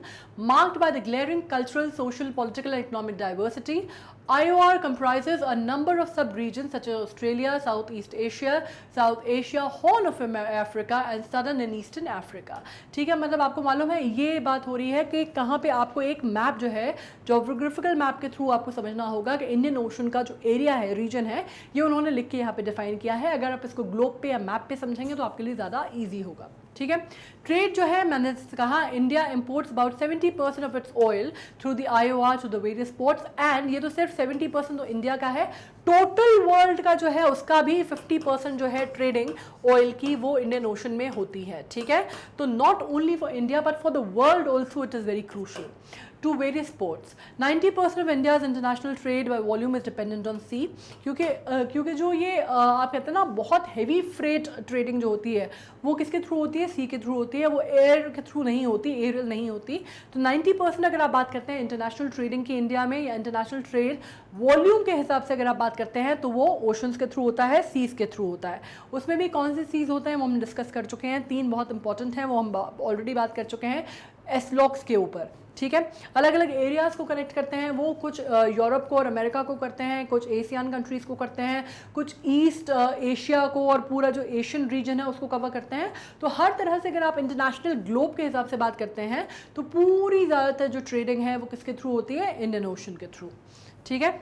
marked by the glaring cultural, social, political and economic diversity. IOR comprises a number of sub-regions such as Australia, Southeast Asia, Horn of Africa and Southern and Eastern Africa. ठीक है, मतलब आपको मालूम है ये बात हो रही है कि कहाँ पे आपको एक मैप जो है, जोग्राफिकल मैप के थ्रू आपको समझना होगा कि इंडियन ओशन का जो एरिया है, रीजन है, ये उन्होंने लिख के यहाँ पे डिफाइन किया है। अगर आप इसको ग्लोब पे या मैप पे समझेंगे तो आपके लिए ज़्यादा ईजी होगा, ठीक है। ट्रेड जो है, मैंने कहा India imports about 70% of its oil through the IOR to the various ports, and ये तो सिर्फ 70% तो इंडिया का है, टोटल वर्ल्ड का जो है उसका भी 50% जो है ट्रेडिंग ऑयल की वो इंडियन ओशन में होती है। ठीक है, तो not only for India but for the world also it is very crucial to various ports. 90% of India's international trade by volume is dependent on sea, क्योंकि जो ये आप कहते हैं ना बहुत हेवी फ्रेट ट्रेडिंग जो होती है वो किसके थ्रू होती है, सी के थ्रू होती है, वो एयर के थ्रू नहीं होती, एरियल नहीं होती। तो 90% अगर आप बात करते हैं इंटरनेशनल ट्रेडिंग की इंडिया में, या इंटरनेशनल ट्रेड वॉल्यूम के हिसाब से अगर आप बात करते हैं तो वो ओशंस के थ्रू होता है, सीज के थ्रू होता है। उसमें भी कौन से सीज होते हैं वो हम डिस्कस कर चुके हैं, 3 बहुत इंपॉर्टेंट हैं, वो हम ऑलरेडी बात कर चुके हैं एसलॉक्स के ऊपर। ठीक है, अलग अलग एरियाज़ को कनेक्ट करते हैं वो, कुछ यूरोप को और अमेरिका को करते हैं, कुछ एशियन कंट्रीज़ को करते हैं, कुछ ईस्ट एशिया को और पूरा जो एशियन रीजन है उसको कवर करते हैं। तो हर तरह से अगर आप इंटरनेशनल ग्लोब के हिसाब से बात करते हैं तो पूरी ज़्यादातर जो ट्रेडिंग है वो किसके थ्रू होती है, इंडियन ओशन के थ्रू। ठीक है,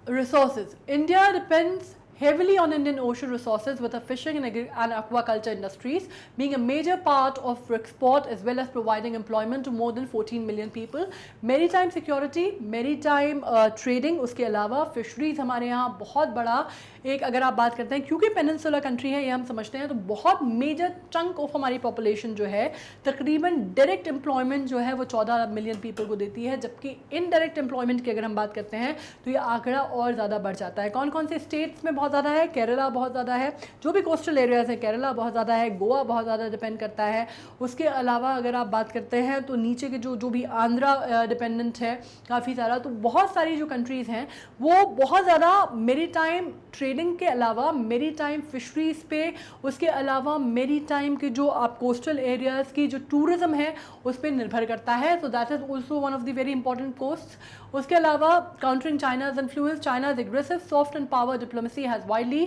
resources, India depends heavily on Indian ocean resources, with the fishing and aquaculture industries being a major part of export as well as providing employment to more than 14 million people. Maritime security, maritime trading, उसके अलावा fisheries हमारे यहाँ बहुत बड़ा एक, अगर आप बात करते हैं क्योंकि पेनिनसुला कंट्री है ये हम समझते हैं, तो बहुत मेजर चंक ऑफ हमारी पॉपुलेशन जो है तकरीबन डायरेक्ट एम्प्लॉयमेंट जो है वो 14 मिलियन पीपल को देती है, जबकि इनडायरेक्ट एम्प्लॉयमेंट की अगर हम बात करते हैं तो ये आंकड़ा और ज़्यादा बढ़ जाता है। कौन कौन से स्टेट्स में बहुत ज़्यादा है, केरला बहुत ज़्यादा है, जो भी कोस्टल एरियाज़ है केरला बहुत ज़्यादा है, गोवा बहुत ज़्यादा डिपेंड करता है। उसके अलावा अगर आप बात करते हैं तो नीचे के जो भी आंध्रा डिपेंडेंट है काफ़ी सारा, तो बहुत सारी जो कंट्रीज़ हैं वो बहुत ज़्यादा मेरीटाइम ट्रेडिंग के अलावा मेरीटाइम फिशरीज़ पे, उसके अलावा मेरीटाइम के जो आप कोस्टल एरियाज़ की जो टूरिज़्म है उस पर निर्भर करता है। So that is also one of the very important coast. उसके अलावा countering China's influence, China's aggressive soft and power diplomacy has widely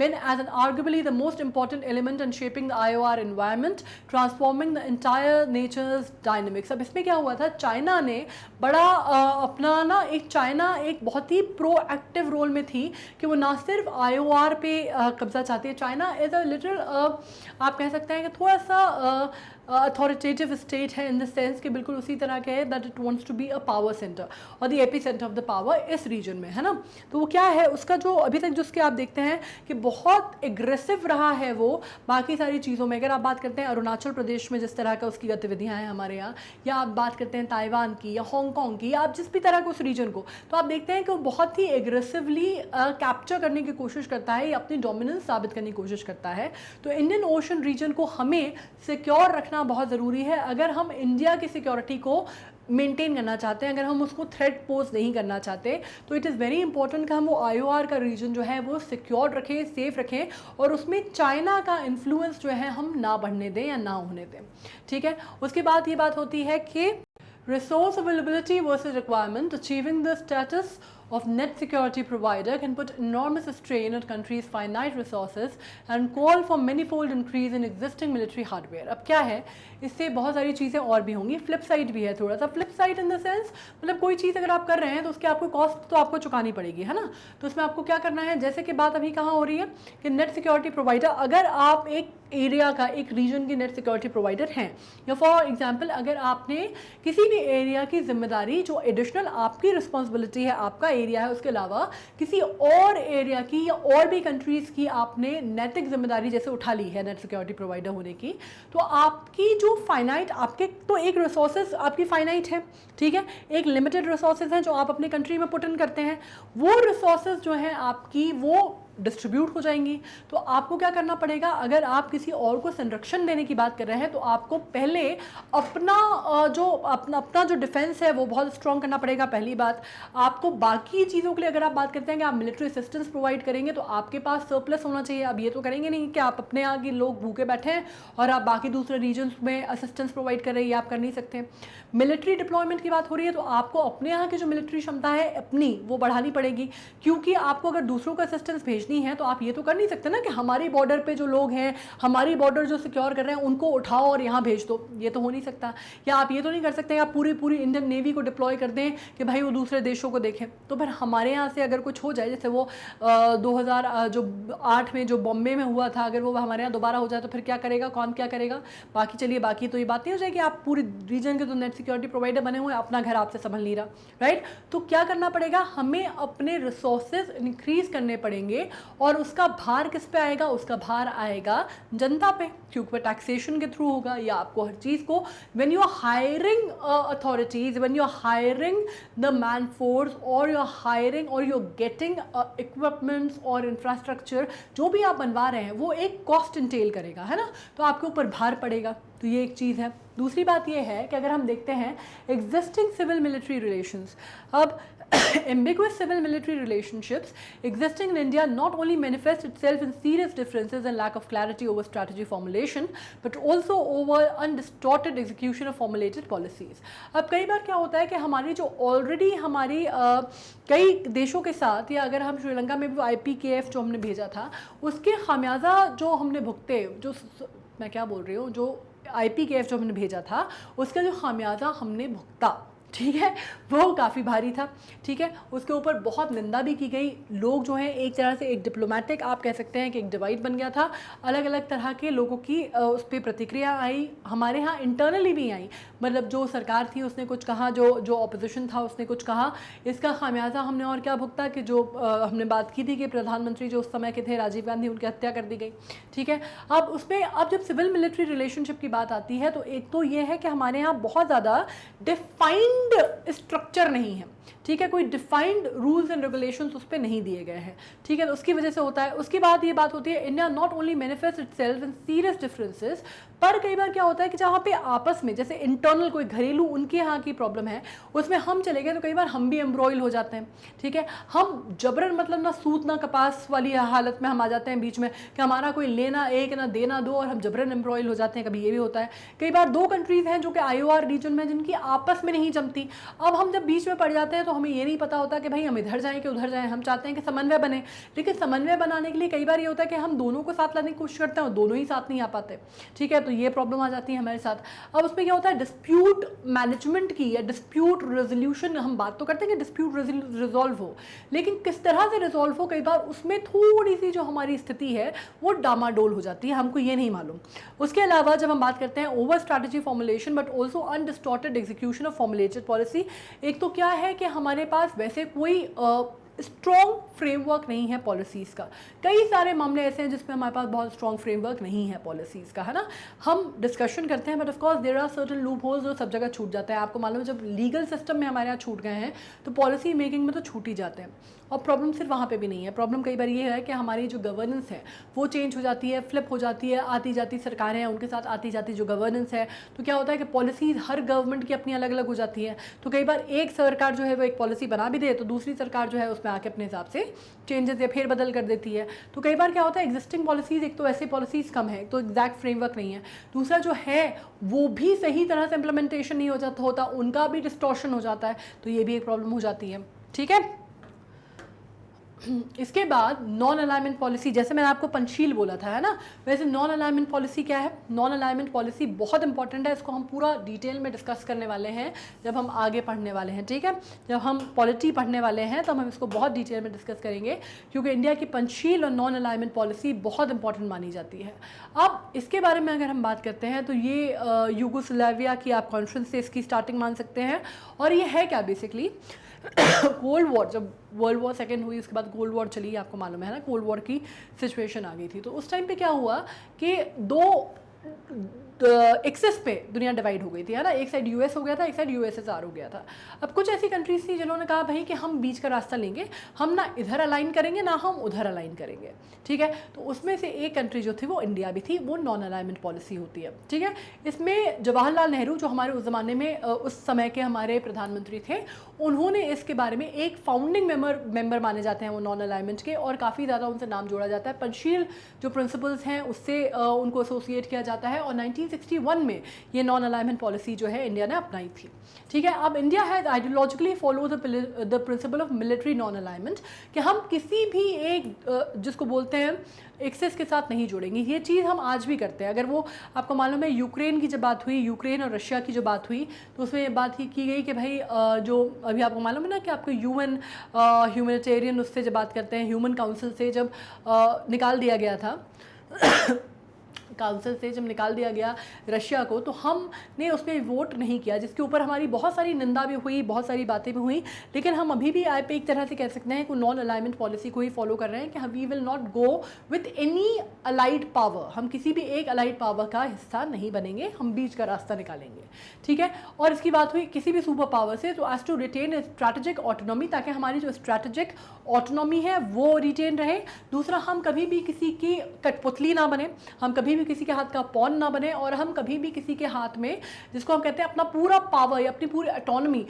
been as an arguably the most important element in shaping the IOR environment, transforming the entire nature's dynamics. अब इसमें क्या हुआ था, China ने बड़ा अपना ना चाइना एक बहुत ही प्रोएक्टिव रोल में थी कि वो ना सिर्फ IOR पे कब्जा चाहती है। चाइना इज़ अ लिटिल आप कह सकते हैं कि थोड़ा सा अथॉरिटेटिव स्टेट है इन द सेंस कि बिल्कुल उसी तरह के है that it wants to be a power centre और the epicentre of the power इस रीजन में, है ना। तो वो क्या है उसका जो अभी तक जिसके आप देखते हैं कि बहुत एग्रेसिव रहा है वो बाकी सारी चीज़ों में। अगर आप बात करते हैं अरुणाचल प्रदेश में जिस तरह का उसकी गतिविधियाँ हैं हमारे यहाँ, या आप बात करते हैं ताइवान की या हांगकॉन्ग की, या आप जिस भी तरह के उस रीजन को, तो आप देखते हैं कि वो बहुत ही एग्रेसिवली कैप्चर करने की कोशिश करता है या अपनी डोमिनेंस साबित करने की कोशिश करता है। तो इंडियन ओशन रीजन को हमें सिक्योर रखना बहुत ज़रूरी है अगर हम इंडिया की सिक्योरिटी को मेंटेन करना चाहते हैं, अगर हम उसको थ्रेट पोज नहीं करना चाहते, तो इट इज़ वेरी इंपॉर्टेंट कि हम वो IOR का रीजन जो है वो सिक्योर रखें, सेफ रखें, और उसमें चाइना का इन्फ्लुएंस जो है हम ना बढ़ने दें या ना होने दें। ठीक है, उसके बाद ये बात होती है कि resource availability versus requirement, achieving the status of net security provider can put enormous strain on countries' finite resources and call for manifold increase in existing military hardware. अब क्या है, इससे बहुत सारी चीज़ें और भी होंगी, फ्लिप साइड भी है थोड़ा सा। Flip side in the sense मतलब कोई चीज़ अगर आप कर रहे हैं तो उसके आपको कॉस्ट तो आपको चुकानी पड़ेगी, है ना। तो उसमें आपको क्या करना है, जैसे कि बात अभी कहाँ हो रही है कि नेट सिक्योरिटी प्रोवाइडर, अगर आप एक एरिया का एक रीजन की नेट सिक्योरिटी प्रोवाइडर हैं, या फॉर एग्जांपल अगर आपने किसी भी एरिया की जिम्मेदारी जो एडिशनल आपकी रिस्पॉन्सिबिलिटी है, आपका एरिया है, उसके अलावा किसी और एरिया की या और भी कंट्रीज़ की आपने नैतिक जिम्मेदारी जैसे उठा ली है नेट सिक्योरिटी प्रोवाइडर होने की, तो आपकी जो फाइनाइट, आपके तो एक रिसोर्सेज आपकी फाइनाइट है, ठीक है, एक लिमिटेड रिसोर्सेज हैं जो आप अपने कंट्री में पुट इन करते हैं, वो रिसोर्सेज जो हैं आपकी वो डिस्ट्रीब्यूट हो जाएंगी। तो आपको क्या करना पड़ेगा, अगर आप किसी और को संरक्षण देने की बात कर रहे हैं तो आपको पहले अपना जो डिफेंस है वो बहुत स्ट्रॉन्ग करना पड़ेगा। पहली बात, आपको बाकी चीज़ों के लिए अगर आप बात करते हैं कि आप मिलिट्री असिस्टेंस प्रोवाइड करेंगे तो आपके पास सरप्लस होना चाहिए। अब ये तो करेंगे नहीं कि आप अपने यहाँ के लोग भूखे बैठे हैं और आप बाकी दूसरे रीजन्स में असिस्टेंस प्रोवाइड कर रहे हैं, ये आप कर नहीं सकते। मिलिट्री डिप्लॉयमेंट की बात हो रही है तो आपको अपने यहाँ की जो मिलिट्री क्षमता है अपनी वो बढ़ानी पड़ेगी, क्योंकि आपको अगर दूसरों का असिस्टेंस भेजना भेजनी है तो आप ये तो कर नहीं सकते ना कि हमारी बॉर्डर पे जो लोग हैं, हमारी बॉर्डर जो सिक्योर कर रहे हैं, उनको उठाओ और यहाँ भेज दो, ये तो हो नहीं सकता। या आप ये तो नहीं कर सकते आप पूरी पूरी इंडियन नेवी को डिप्लॉय कर दें कि भाई वो दूसरे देशों को देखें। तो फिर हमारे यहाँ से अगर कुछ हो जाए, जैसे वो 2008 में जो बॉम्बे में हुआ था, अगर वो हमारे यहाँ दोबारा हो जाए तो फिर क्या करेगा, कौन क्या करेगा। बाकी चलिए, बाकी तो ये बात नहीं हो जाएगी, आप पूरी रीजन के तो नेट सिक्योरिटी प्रोवाइडर बने हुए हैं, अपना घर आपसे संभल नहीं रहा, राइट। तो क्या करना पड़ेगा, हमें अपने रिसोर्सेज इंक्रीज करने पड़ेंगे और उसका भार किस पे आएगा, उसका भार आएगा जनता पे, क्योंकि टैक्सेशन के थ्रू होगा। या आपको हर चीज़ को when you are hiring authorities, when you are hiring the man force और यू आर हायरिंग और यू आर गेटिंग इक्विपमेंट्स और इंफ्रास्ट्रक्चर, जो भी आप बनवा रहे हैं वो एक कॉस्ट इंटेल करेगा, है ना, तो आपके ऊपर भार पड़ेगा। तो ये एक चीज़ है। दूसरी बात ये है कि अगर हम देखते हैं एग्जिस्टिंग सिविल मिलिट्री रिलेशंस, अब ambiguous civil military relationships existing in India not only manifest itself in serious differences and lack of clarity over strategy formulation, but also over undistorted execution of formulated policies. अब कई बार क्या होता है कि हमारी जो already हमारी कई देशों के साथ, या अगर हम श्रीलंका में भी IPKF जो हमने भेजा था उसके खामियाजा जो हमने भुगते, जो मैं क्या बोल रही हूँ, जो IPKF जो हमने भेजा था उसका जो खामियाजा हमने भुगता, ठीक है, वो काफ़ी भारी था, ठीक है। उसके ऊपर बहुत निंदा भी की गई। लोग जो हैं एक तरह से एक डिप्लोमेटिक आप कह सकते हैं कि एक डिवाइड बन गया था, अलग अलग तरह के लोगों की उस पर प्रतिक्रिया आई, हमारे यहाँ इंटरनली भी आई, मतलब जो सरकार थी उसने कुछ कहा, जो ऑपोजिशन था उसने कुछ कहा। इसका खामियाजा हमने और क्या भुगता कि जो हमने बात की थी कि प्रधानमंत्री जो उस समय के थे राजीव गांधी, उनकी हत्या कर दी गई, ठीक है। अब उसमें अब जब सिविल मिलिट्री रिलेशनशिप की बात आती है तो एक तो ये है कि हमारे यहाँ बहुत ज़्यादा डिफाइंड स्ट्रक्चर नहीं है, ठीक है, कोई डिफाइंड रूल्स एंड रेगुलेशंस उस पर नहीं दिए गए हैं, ठीक है, तो उसकी वजह से होता है। उसके बाद ये बात होती है, India not only manifest itself in serious differences, पर कई बार क्या होता है कि जहाँ पे आपस में जैसे इंटरनल कोई घरेलू उनके यहाँ की प्रॉब्लम है उसमें हम चले गए तो कई बार हम भी एम्ब्रॉयल हो जाते हैं, ठीक है। हम जबरन मतलब ना सूत ना कपास वाली हालत में हम आ जाते हैं बीच में कि हमारा कोई लेना एक ना देना दो, और हम जबरन एम्ब्रॉयल हो जाते हैं। कभी ये भी होता है, कई बार दो कंट्रीज हैं जो कि IOR रीजन में जिनकी आपस में नहीं जमती, अब हम जब बीच में पड़ जाते हैं तो हमें ये नहीं पता होता कि भाई हम इधर जाएं कि उधर जाएं। हम चाहते हैं कि समन्वय बने, लेकिन समन्वय बनाने के लिए कई बार ये होता है कि हम दोनों को साथ लाने की कोशिश करते हैं और दोनों ही साथ नहीं आ पाते, ठीक है, तो ये प्रॉब्लम आ जाती है हमारे साथ। अब उसमें क्या होता है, डिस्प्यूट मैनेजमेंट की या डिस्प्यूट रेजोल्यूशन, हम बात तो करते हैं कि डिस्प्यूट रिजॉल्व हो, लेकिन किस तरह से रिजॉल्व हो, कई बार उसमें थोड़ी सी जो हमारी स्थिति है वो डामाडोल हो जाती है, हमको ये नहीं मालूम। उसके अलावा जब हम बात करते हैं over strategy formulation but also undistorted execution of formulated policy, एक तो क्या है कि हमारे पास वैसे कोई स्ट्रॉन्ग फ्रेमवर्क नहीं है पॉलिसीज़ का। कई सारे मामले ऐसे हैं जिसमें हमारे पास बहुत स्ट्रॉन्ग फ्रेमवर्क नहीं है पॉलिसीज़ का, है ना। हम डिस्कशन करते हैं but of course there are certain loopholes जो सब जगह छूट जाते हैं। आपको मालूम है जब लीगल सिस्टम में हमारे यहाँ छूट गए हैं तो पॉलिसी मेकिंग में तो छूट ही जाते हैं। और प्रॉब्लम सिर्फ वहाँ पे भी नहीं है, प्रॉब्लम कई बार ये है कि हमारी जो गवर्नेंस है वो चेंज हो जाती है, फ्लिप हो जाती है, आती जाती सरकारें हैं उनके साथ आती जाती जो गवर्नेंस है, तो क्या होता है कि पॉलिसीज़ हर गवर्नमेंट की अपनी अलग अलग हो जाती है। तो कई बार एक सरकार जो है वो एक पॉलिसी बना भी दे तो दूसरी सरकार जो है उसमें आके अपने हिसाब से चेंजेस या फेर बदल कर देती है। तो कई बार क्या होता है, एग्जिस्टिंग पॉलिसीज़, एक तो ऐसे पॉलिसीज़ कम है, तो एग्जैक्ट फ्रेमवर्क नहीं है, दूसरा जो है वो भी सही तरह से इम्प्लीमेंटेशन नहीं होता, उनका भी डिस्टॉर्शन हो जाता है, तो ये भी एक प्रॉब्लम हो जाती है, ठीक है। इसके बाद नॉन अलाइनमेंट पॉलिसी, जैसे मैंने आपको पंचशील बोला था, है ना, वैसे नॉन अलाइनमेंट पॉलिसी क्या है। नॉन अलाइनमेंट पॉलिसी बहुत इंपॉर्टेंट है, इसको हम पूरा डिटेल में डिस्कस करने वाले हैं जब हम आगे पढ़ने वाले हैं, ठीक है। जब हम पॉलिटी पढ़ने वाले हैं तब हम इसको बहुत डिटेल में डिस्कस करेंगे, क्योंकि इंडिया की पंचशील और नॉन अलाइनमेंट पॉलिसी बहुत इंपॉर्टेंट मानी जाती है। अब इसके बारे में अगर हम बात करते हैं तो ये यूगोस्लाविया की आप कॉन्फ्रेंस से इसकी स्टार्टिंग मान सकते हैं। और ये है क्या बेसिकली, कोल्ड वॉर, जब वर्ल्ड वॉर सेकेंड हुई उसके बाद कोल्ड वॉर चली, आपको मालूम है ना, कोल्ड वॉर की सिचुएशन आ गई थी। तो उस टाइम पे क्या हुआ कि दो एक्सेस पे दुनिया डिवाइड हो गई थी, है ना। एक साइड US हो गया था, एक साइड USSR हो गया था। अब कुछ ऐसी कंट्रीज थी जिन्होंने कहा भाई कि हम बीच का रास्ता लेंगे, हम ना इधर अलाइन करेंगे ना हम उधर अलाइन करेंगे, ठीक है। तो उसमें से एक कंट्री जो थी वो इंडिया भी थी, वो नॉन अलाइनमेंट पॉलिसी होती है, ठीक है। इसमें जवाहरलाल नेहरू जो हमारे उस ज़माने में उस समय के हमारे प्रधानमंत्री थे, उन्होंने इसके बारे में एक फाउंडिंग मेंबर माने जाते हैं वो नॉन अलाइनमेंट के, और काफ़ी ज़्यादा उनसे नाम जोड़ा जाता है। पंचशील जो प्रिंसिपल्स हैं उससे उनको एसोसिएट किया जाता है। और 19 1961 में ये नॉन अलाइनमेंट पॉलिसी जो है इंडिया ने अपनाई थी। ठीक है, अब India has ideologically follow the principle of military non alignment, कि हम किसी भी एक जिसको बोलते हैं एक्सेस के साथ नहीं जुड़ेंगे। ये चीज़ हम आज भी करते हैं। अगर वो आपको मालूम है यूक्रेन की जब बात हुई, यूक्रेन और रशिया की जो बात हुई, तो उसमें ये बात ही की गई कि भाई जो अभी आपको मालूम है ना कि आपको यूएन ह्यूमैनिटेरियन उससे जब बात करते हैं, ह्यूमन काउंसिल से जब निकाल दिया गया था काउंसिल से जब निकाल दिया गया रशिया को, तो हमने उस पर वोट नहीं किया, जिसके ऊपर हमारी बहुत सारी निंदा भी हुई, बहुत सारी बातें भी हुई। लेकिन हम अभी भी एक तरह से कह सकते हैं कि नॉन अलाइनमेंट पॉलिसी को ही फॉलो कर रहे हैं कि हम we will not go with any allied power, हम किसी भी एक अलाइड पावर का हिस्सा नहीं बनेंगे, हम बीच का रास्ता निकालेंगे। ठीक है, और इसकी बात हुई किसी भी सुपर पावर से, तो as to retain strategic autonomy, ताकि हमारी जो स्ट्रैटेजिक ऑटोनॉमी है वो रिटेन रहे। दूसरा, हम कभी भी किसी की कठपुतली ना बने, हम कभी भी किसी के हाथ का पॉन ना बने, और हम कभी भी किसी के हाथ में, जिसको हम कहते हैं अपना पूरा पावर या अपनी पूरी ऑटोनॉमी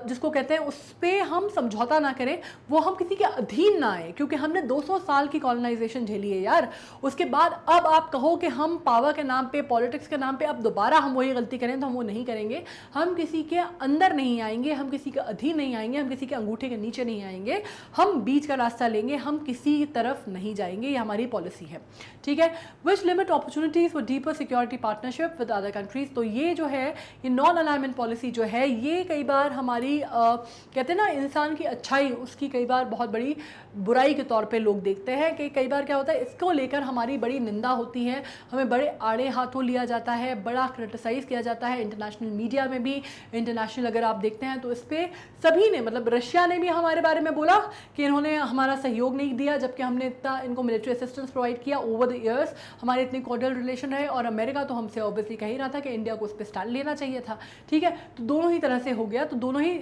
जिसको कहते हैं, उस पर हम समझौता ना करें, वो हम किसी के अधीन ना आए, क्योंकि हमने 200 साल की कॉलोनाइजेशन झेली है यार। उसके बाद अब आप कहो कि हम पावर के नाम पे, पॉलिटिक्स के नाम पे अब दोबारा हम वही गलती करें, तो हम वो नहीं करेंगे। हम किसी के अंदर नहीं आएंगे, हम किसी के अधीन नहीं आएंगे, हम किसी के अंगूठे के नीचे नहीं आएंगे, हम बीच का रास्ता लेंगे, हम किसी तरफ नहीं जाएंगे, ये हमारी पॉलिसी है। ठीक है, which limit opportunities for deeper security partnership with other countries. तो ये जो है, ये नॉन अलाइनमेंट पॉलिसी जो है, ये कई बार हमारी कहते हैं ना, इंसान की अच्छाई उसकी कई बार बहुत बड़ी बुराई के तौर पे लोग देखते हैं, कि कई बार क्या होता है, इसको लेकर हमारी बड़ी निंदा होती है, हमें बड़े आड़े हाथों लिया जाता है, बड़ा क्रिटिसाइज़ किया जाता है इंटरनेशनल मीडिया में भी। इंटरनेशनल अगर आप देखते हैं तो इस पर सभी ने, मतलब रशिया ने भी हमारे बारे में बोला कि इन्होंने हमारा सहयोग नहीं दिया, जबकि हमने इतना इनको मिलिट्री असिस्टेंस प्रोवाइड किया ओवर द ईयर्स, हमारे इतने कॉर्डियल रिलेशन रहे। और अमेरिका तो हमसे ऑब्वियसली कह ही रहा था कि इंडिया को उस पर स्टैंड लेना चाहिए था। ठीक है, तो दोनों ही तरह से हो गया। तो दोनों ही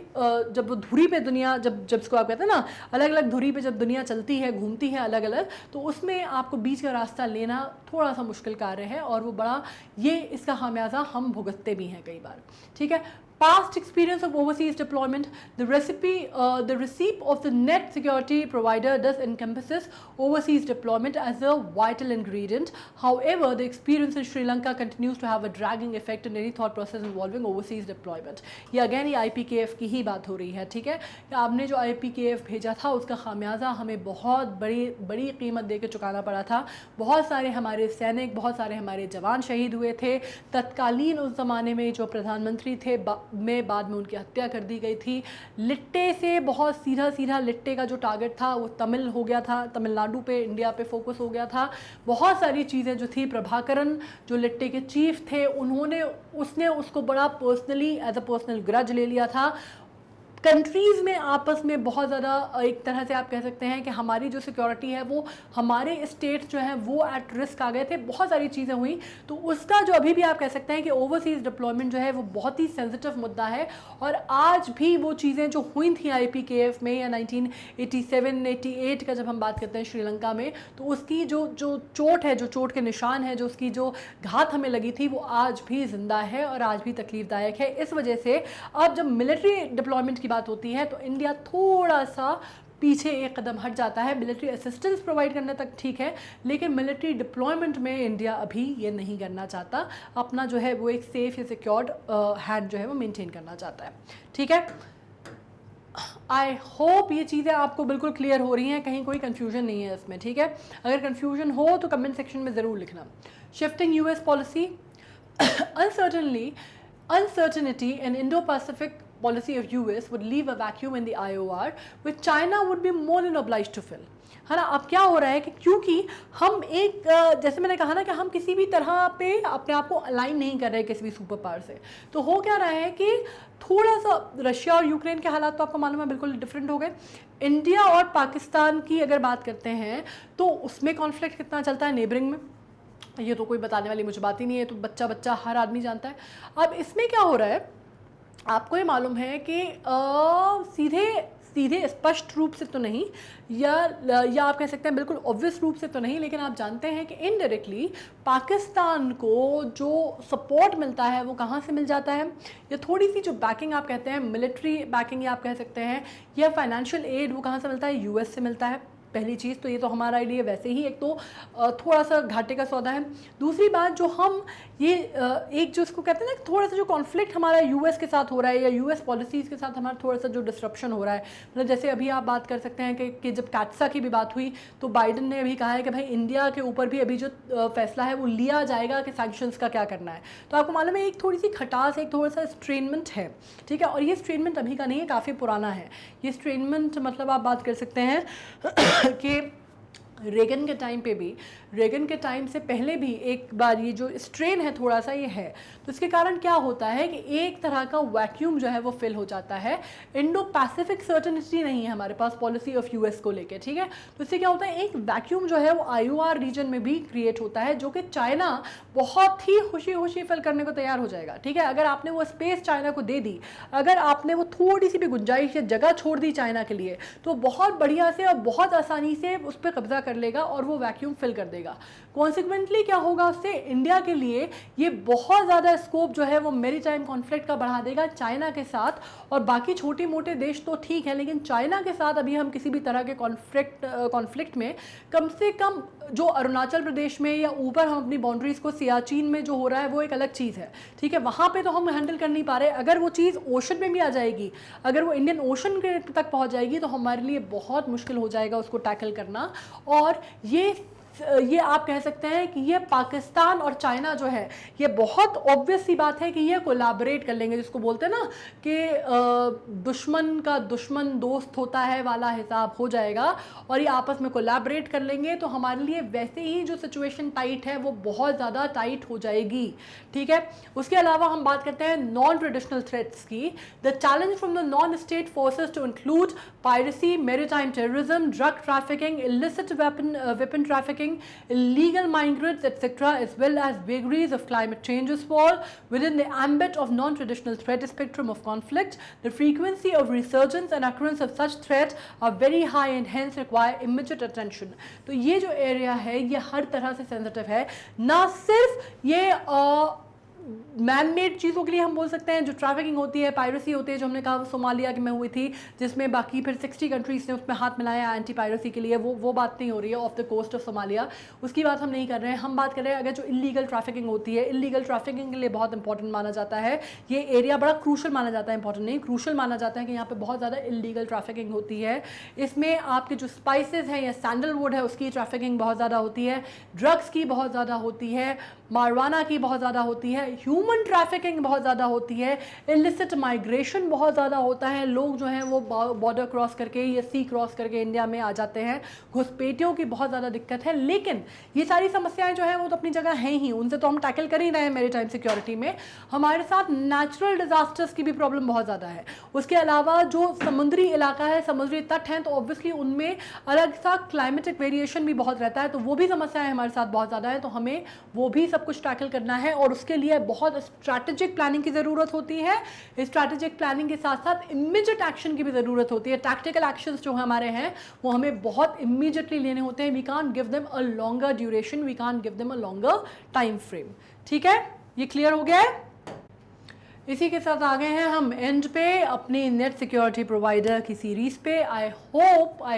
जब धुरी पे दुनिया, जब इसको आप कहते हैं ना, अलग अलग धुरी पे जब दुनिया चलती है, घूमती है अलग अलग, तो उसमें आपको बीच का रास्ता लेना थोड़ा सा मुश्किल कार्य है, और वो बड़ा, ये इसका खामियाजा हम भुगतते भी हैं कई बार। ठीक है, past experience of overseas deployment, the receipt of the net security provider does encompasses overseas deployment as a vital ingredient. However, the experience in Sri Lanka continues to have a dragging effect in any thought process involving overseas deployment. ये again ये IPKF की ही बात हो रही है। ठीक है, आपने जो IPKF भेजा था उसका खामियाजा हमें बहुत बड़ी कीमत दे के चुकाना पड़ा था। बहुत सारे हमारे सैनिक, बहुत सारे हमारे जवान शहीद हुए थे। तत्कालीन उस ज़माने में जो प्रधानमंत्री थे बाद में उनकी हत्या कर दी गई थी। लिट्टे से बहुत सीधा लिट्टे का जो टारगेट था वो तमिल हो गया था, तमिलनाडु पे, इंडिया पे फोकस हो गया था। बहुत सारी चीज़ें जो थी, प्रभाकरन जो लिट्टे के चीफ थे, उसने उसको बड़ा personally as a personal grudge ले लिया था। कंट्रीज़ में आपस में बहुत ज़्यादा, एक तरह से आप कह सकते हैं कि हमारी जो सिक्योरिटी है, वो हमारे स्टेट्स जो हैं वो एट रिस्क आ गए थे, बहुत सारी चीज़ें हुई। तो उसका जो अभी भी आप कह सकते हैं कि ओवरसीज़ डिप्लॉयमेंट जो है वो बहुत ही सेंसिटिव मुद्दा है। और आज भी वो चीज़ें जो हुई थी IPKF में, या 1987-88 का जब हम बात करते हैं श्रीलंका में, तो उसकी जो चोट है, जो चोट के निशान है, जो उसकी जो घात हमें लगी थी, वो आज भी जिंदा है और आज भी तकलीफदायक है। इस वजह से अब जब मिलिट्री डिप्लॉयमेंट की बात होती है तो इंडिया थोड़ा सा पीछे एक कदम हट जाता है। मिलिट्री असिस्टेंस प्रोवाइड करने तक ठीक है, लेकिन मिलिट्री डिप्लॉयमेंट में इंडिया अभी ये नहीं करना चाहता। अपना जो है वो एक सेफ या सिक्योर्ड हैंड जो है वो मेंटेन करना चाहता है। ठीक है, आई होप ये चीज़ें आपको बिल्कुल क्लियर हो रही हैं, कहीं कोई कन्फ्यूजन नहीं है इसमें। ठीक है, अगर कन्फ्यूजन हो तो कमेंट सेक्शन में ज़रूर लिखना। Shifting US policy, uncertainty in Indo-Pacific policy of US would leave a vacuum in the IOR which China would be more than obliged to fill. है ना, अब क्या हो रहा है कि क्योंकि हम एक, जैसे मैंने कहा ना कि हम किसी भी तरह पे अपने आप को अलाइन नहीं कर रहे किसी भी सुपर पावर से, तो हो क्या रहा है कि थोड़ा सा रशिया और यूक्रेन के हालात तो आपको मालूम है बिल्कुल डिफरेंट हो गए। इंडिया और पाकिस्तान की अगर बात करते हैं तो उसमें कॉन्फ्लिक्ट कितना चलता है नेबरिंग में, ये तो कोई बताने वाली मुझे बात ही नहीं है, तो बच्चा हर आदमी जानता है। अब इसमें क्या हो रहा है, आपको ये मालूम है कि सीधे स्पष्ट रूप से तो नहीं, या आप कह सकते हैं बिल्कुल ऑब्वियस रूप से तो नहीं, लेकिन आप जानते हैं कि इनडायरेक्टली पाकिस्तान को जो सपोर्ट मिलता है वो कहाँ से मिल जाता है, या थोड़ी सी जो बैकिंग आप कहते हैं, मिलिट्री बैकिंग या आप कह सकते हैं, या फाइनेंशियल एड, वो कहाँ से मिलता है, US से मिलता है। पहली चीज़ तो ये तो हमारे लिए वैसे ही एक तो थोड़ा सा घाटे का सौदा है। दूसरी बात जो हम ये एक जो इसको कहते हैं ना, थोड़ा सा जो कॉन्फ्लिक्ट हमारा यूएस के साथ हो रहा है या यूएस पॉलिसीज़ के साथ हमारा थोड़ा सा जो डिस्ट्रप्शन हो रहा है, मतलब जैसे अभी आप बात कर सकते हैं कि जब कैट्सा की भी बात हुई तो बाइडन ने अभी कहा है कि भाई इंडिया के ऊपर भी अभी जो फैसला है वो लिया जाएगा कि सैंक्शंस का क्या करना है। तो आपको मालूम है एक थोड़ी सी खटास, एक थोड़ा सा स्ट्रेनमेंट है, ठीक है। और ये स्ट्रेनमेंट अभी का नहीं है, काफ़ी पुराना है ये स्ट्रेनमेंट। मतलब आप बात कर सकते हैं कि रेगन के टाइम पे भी, रेगन के टाइम से पहले भी एक बार ये जो स्ट्रेन है थोड़ा सा ये है। तो इसके कारण क्या होता है कि एक तरह का वैक्यूम जो है वो फिल हो जाता है। इंडो पैसिफिक सर्टेनिटी नहीं है हमारे पास पॉलिसी ऑफ यूएस को लेके, ठीक है। तो इससे क्या होता है, एक वैक्यूम जो है वो आईओआर रीजन में भी क्रिएट होता है, जो कि चाइना बहुत ही खुशी खुशी फिल करने को तैयार हो जाएगा, ठीक है। अगर आपने वो स्पेस चाइना को दे दी, अगर आपने वो थोड़ी सी भी गुंजाइश या जगह छोड़ दी चाइना के लिए, तो बहुत बढ़िया से और बहुत आसानी से उस पर कब्जा कर लेगा और वो वैक्यूम फिल कर देगा। कॉन्सिक्वेंटली क्या होगा, उससे इंडिया के लिए ये बहुत ज़्यादा स्कोप जो है वो मैरीटाइम कॉन्फ्लिक्ट का बढ़ा देगा चाइना के साथ। और बाकी छोटे मोटे देश तो ठीक है, लेकिन चाइना के साथ अभी हम किसी भी तरह के कॉन्फ्लिक्ट में कम से कम जो अरुणाचल प्रदेश में या ऊपर हम अपनी बाउंड्रीज को, सियाचिन में जो हो रहा है वो एक अलग चीज़ है, ठीक है। वहाँ पे तो हम हैंडल कर नहीं पा रहे। अगर वो चीज़ ओशन में भी आ जाएगी, अगर वो इंडियन ओशन के तक पहुँच जाएगी, तो हमारे लिए बहुत मुश्किल हो जाएगा उसको टैकल करना। और ये आप कह सकते हैं कि ये पाकिस्तान और चाइना जो है, ये बहुत ऑब्वियस सी बात है कि ये कोलैबोरेट कर लेंगे, जिसको बोलते हैं ना कि दुश्मन का दुश्मन दोस्त होता है वाला हिसाब हो जाएगा, और ये आपस में कोलैबोरेट कर लेंगे। तो हमारे लिए वैसे ही जो सिचुएशन टाइट है वो बहुत ज़्यादा टाइट हो जाएगी, ठीक है। उसके अलावा हम बात करते हैं नॉन ट्रेडिशनल थ्रेट्स की। The challenge from the non state forces to include piracy, maritime terrorism, drug trafficking, illicit weapon trafficking, illegal migrants, etc., as well as vagaries of climate changes fall within the ambit of non-traditional threat spectrum of conflict. The frequency of resurgence and occurrence of such threat are very high and hence require immediate attention. तो ये जो area है ये हर तरह से sensitive है, ना सिर्फ ये मैन मेड चीज़ों के लिए हम बोल सकते हैं, जो ट्रैफिकिंग होती है, पायरेसी होती है, जो हमने कहा सोमालिया की में हुई थी, जिसमें बाकी फिर 60 कंट्रीज़ ने उसमें हाथ मिलाया एंटी पायरेसी के लिए, वो बात नहीं हो रही है off the coast of Somalia, उसकी बात हम नहीं कर रहे हैं। हम बात कर रहे हैं अगर जो इलीगल ट्रैफिकिंग होती है, इलीगल ट्रैफिकिंग के लिए बहुत इंपॉर्टेंट माना जाता है ये एरिया, बड़ा क्रूशल माना जाता है, इंपॉर्टेंट नहीं, क्रूशल माना जाता है कि यहाँ पर बहुत ज़्यादा इलीगल ट्रैफिकिंग होती है। इसमें आपके जो स्पाइसेस हैं या सैंडलवुड है उसकी ट्रैफिकिंग बहुत ज़्यादा होती है, ड्रग्स की बहुत ज़्यादा होती है, मारवाना की बहुत ज़्यादा होती है, ह्यूमन ट्रैफिकिंग बहुत ज़्यादा होती है, इलिसिट माइग्रेशन बहुत ज़्यादा होता है, लोग जो हैं वो बॉर्डर क्रॉस करके या सी क्रॉस करके इंडिया में आ जाते हैं, घुसपैठियों की बहुत ज़्यादा दिक्कत है। लेकिन ये सारी समस्याएं जो हैं वो तो अपनी जगह हैं ही, उनसे तो हम टैकल कर ही रहे हैं मैरीटाइम सिक्योरिटी में। हमारे साथ नेचुरल डिजास्टर्स की भी प्रॉब्लम बहुत ज़्यादा है। उसके अलावा जो समुद्री इलाका है, समुद्री तट हैं, तो ऑब्वियसली उनमें अलग सा क्लाइमेटिक वेरिएशन भी बहुत रहता है, तो वो भी समस्याएं हमारे साथ बहुत ज़्यादा है। तो हमें वो भी सब कुछ टैकल करना है और उसके लिए बहुत स्ट्रैटेजिक प्लानिंग की ज़रूरत होती है। स्ट्रैटेजिक प्लानिंग के साथ साथ इमीडिएट एक्शन की भी ज़रूरत होती है। टैक्टिकल एक्शंस जो हमारे हैं वो हमें बहुत इमीडिएटली लेने होते हैं। We can't give them a longer duration, we can't give them a longer time frame. ठीक है, ये क्लियर हो गया है। इसी के साथ आ गए हैं हम एंड पे अपनी नेट सिक्योरिटी प्रोवाइडर की सीरीज़ पे। I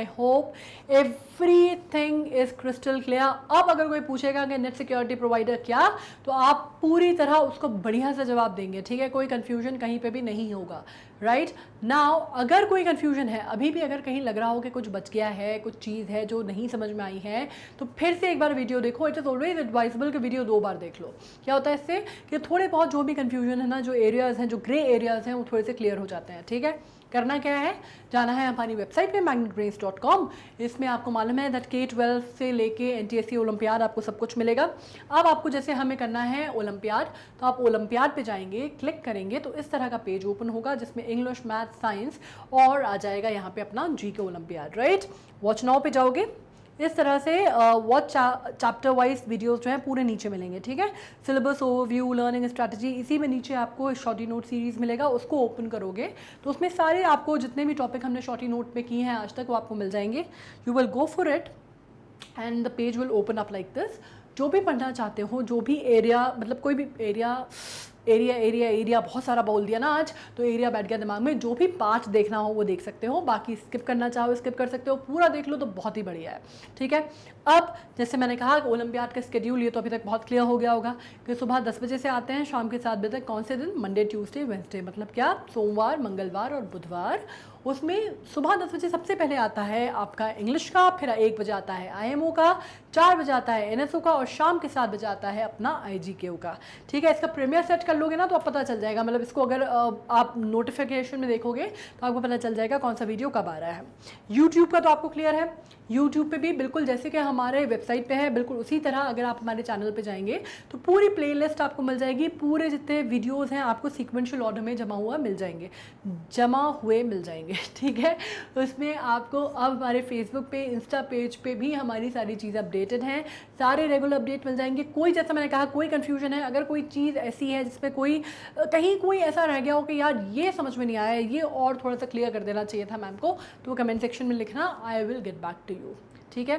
hope everything is crystal clear. अब अगर कोई पूछेगा कि नेट सिक्योरिटी प्रोवाइडर क्या, तो आप पूरी तरह उसको बढ़िया से जवाब देंगे, ठीक है, कोई कन्फ्यूजन कहीं पे भी नहीं होगा। राइट नाउ अगर कोई कन्फ्यूजन है, अभी भी अगर कहीं लग रहा हो कि कुछ बच गया है, कुछ चीज़ है जो नहीं समझ में आई है, तो फिर से एक बार वीडियो देखो। इट इज़ ऑलवेज एडवाइजेबल कि वीडियो 2 बार देख लो। क्या होता है इससे कि थोड़े बहुत जो भी कन्फ्यूजन है ना, जो एरियाज़ हैं, जो ग्रे एरियाज़ हैं, वो थोड़े से क्लियर हो जाते हैं। ठीक है, करना क्या है, जाना है हमारी वेबसाइट पे magnetbrains.com। इसमें आपको मालूम है दैट K-12 से लेके NTSC ओलंपियाड आपको सब कुछ मिलेगा। अब आपको जैसे हमें करना है ओलंपियाड, तो आप ओलंपियाड पे जाएंगे, क्लिक करेंगे तो इस तरह का पेज ओपन होगा जिसमें इंग्लिश, मैथ, साइंस और आ जाएगा यहाँ पे अपना GK olympiad. Right, watch now पे जाओगे, इस तरह से वॉच चैप्टर वाइज वीडियोस जो हैं पूरे नीचे मिलेंगे। ठीक है, सिलेबस ओवरव्यू, लर्निंग स्ट्रैटेजी, इसी में नीचे आपको शॉर्टी नोट सीरीज़ मिलेगा। उसको ओपन करोगे तो उसमें सारे आपको जितने भी टॉपिक हमने शॉर्टी नोट में किए हैं आज तक वो आपको मिल जाएंगे। You will go for it and the page will open up like this. जो भी पढ़ना चाहते हो, जो भी एरिया, मतलब कोई भी एरिया एरिया एरिया एरिया बहुत सारा बोल दिया ना आज, तो एरिया बैठ गया दिमाग में। जो भी पार्ट देखना हो वो देख सकते हो, बाकी स्किप करना चाहो स्किप कर सकते हो, पूरा देख लो तो बहुत ही बढ़िया है। ठीक है, अब जैसे मैंने कहा ओलंपियाड का स्केड्यूल ये तो अभी तक बहुत क्लियर हो गया होगा कि सुबह 10 बजे से आते हैं, शाम के 7 बजे तक। कौन से दिन? मंडे, ट्यूसडे, वेंसडे, मतलब क्या? सोमवार, मंगलवार और बुधवार। उसमें सुबह 10 बजे सबसे पहले आता है आपका इंग्लिश का, फिर 1 बजे आता है IMO का, 4 बजे आता है NSO का और शाम के 7 बजे आता है अपना IGKO का। ठीक है, इसका प्रीमियर सेट कर लोगे ना तो अब पता चल जाएगा, मतलब इसको अगर आप नोटिफिकेशन में देखोगे तो आपको पता चल जाएगा कौन सा वीडियो कब आ रहा है। यूट्यूब का तो आपको क्लियर है, यूट्यूब पे भी बिल्कुल जैसे कि हमारे वेबसाइट पे है बिल्कुल उसी तरह अगर आप हमारे चैनल पे जाएंगे तो पूरी प्लेलिस्ट आपको मिल जाएगी, पूरे जितने वीडियोस हैं आपको सीक्वेंशियल ऑर्डर में जमा हुए मिल जाएंगे। ठीक है, उसमें आपको अब हमारे फेसबुक पे, इंस्टा पेज पे भी हमारी सारी चीज़ें अपडेटेड हैं, सारे रेगुलर अपडेट मिल जाएंगे। कोई, जैसा मैंने कहा, कोई कन्फ्यूजन है, अगर कोई चीज़ ऐसी है जिसमें कोई कहीं कोई ऐसा रह गया हो कि यार ये समझ में नहीं आया, ये और थोड़ा सा क्लियर कर देना चाहिए था मैम को, तो कमेंट सेक्शन में लिखना, I will get back to you. ठीक है,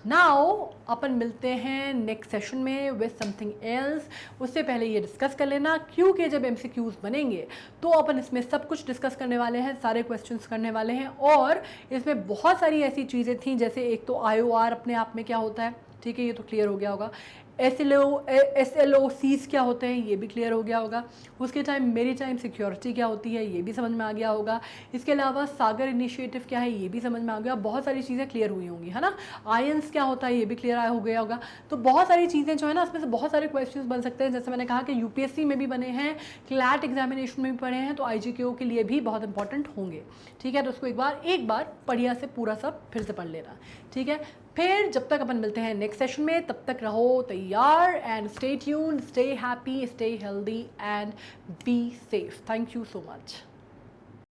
नाउ अपन मिलते हैं नेक्स्ट सेशन में विद समथिंग एल्स। उससे पहले ये डिस्कस कर लेना, क्योंकि जब MCQs बनेंगे तो अपन इसमें सब कुछ डिस्कस करने वाले हैं, सारे क्वेश्चंस करने वाले हैं, और इसमें बहुत सारी ऐसी चीज़ें थी, जैसे एक तो IOR अपने आप में क्या होता है, ठीक है, ये तो क्लियर हो गया होगा। SLOCs क्या होते हैं, ये भी क्लियर हो गया होगा। उसके टाइम मेरी टाइम सिक्योरिटी क्या होती है, ये भी समझ में आ गया होगा। इसके अलावा सागर इनिशिएटिव क्या है, ये भी समझ में आ गया। बहुत सारी चीज़ें क्लियर हुई होंगी, है ना। आयंस क्या होता है, ये भी क्लियर हो गया होगा। तो बहुत सारी चीज़ें जो है ना, इसमें से बहुत सारे क्वेश्चंस बन सकते हैं। जैसे मैंने कहा कि UPSC में भी बने हैं, क्लैट एग्जामिनेशन में भी पढ़े हैं, तो IGKO के लिए भी बहुत इंपॉर्टेंट होंगे। ठीक है, तो उसको एक बार बढ़िया से पूरा सब फिर से पढ़ लेना। ठीक है, फिर जब तक अपन मिलते हैं नेक्स्ट सेशन में, तब तक रहो तैयार and stay tuned, stay happy, stay healthy and be safe. Thank you so much.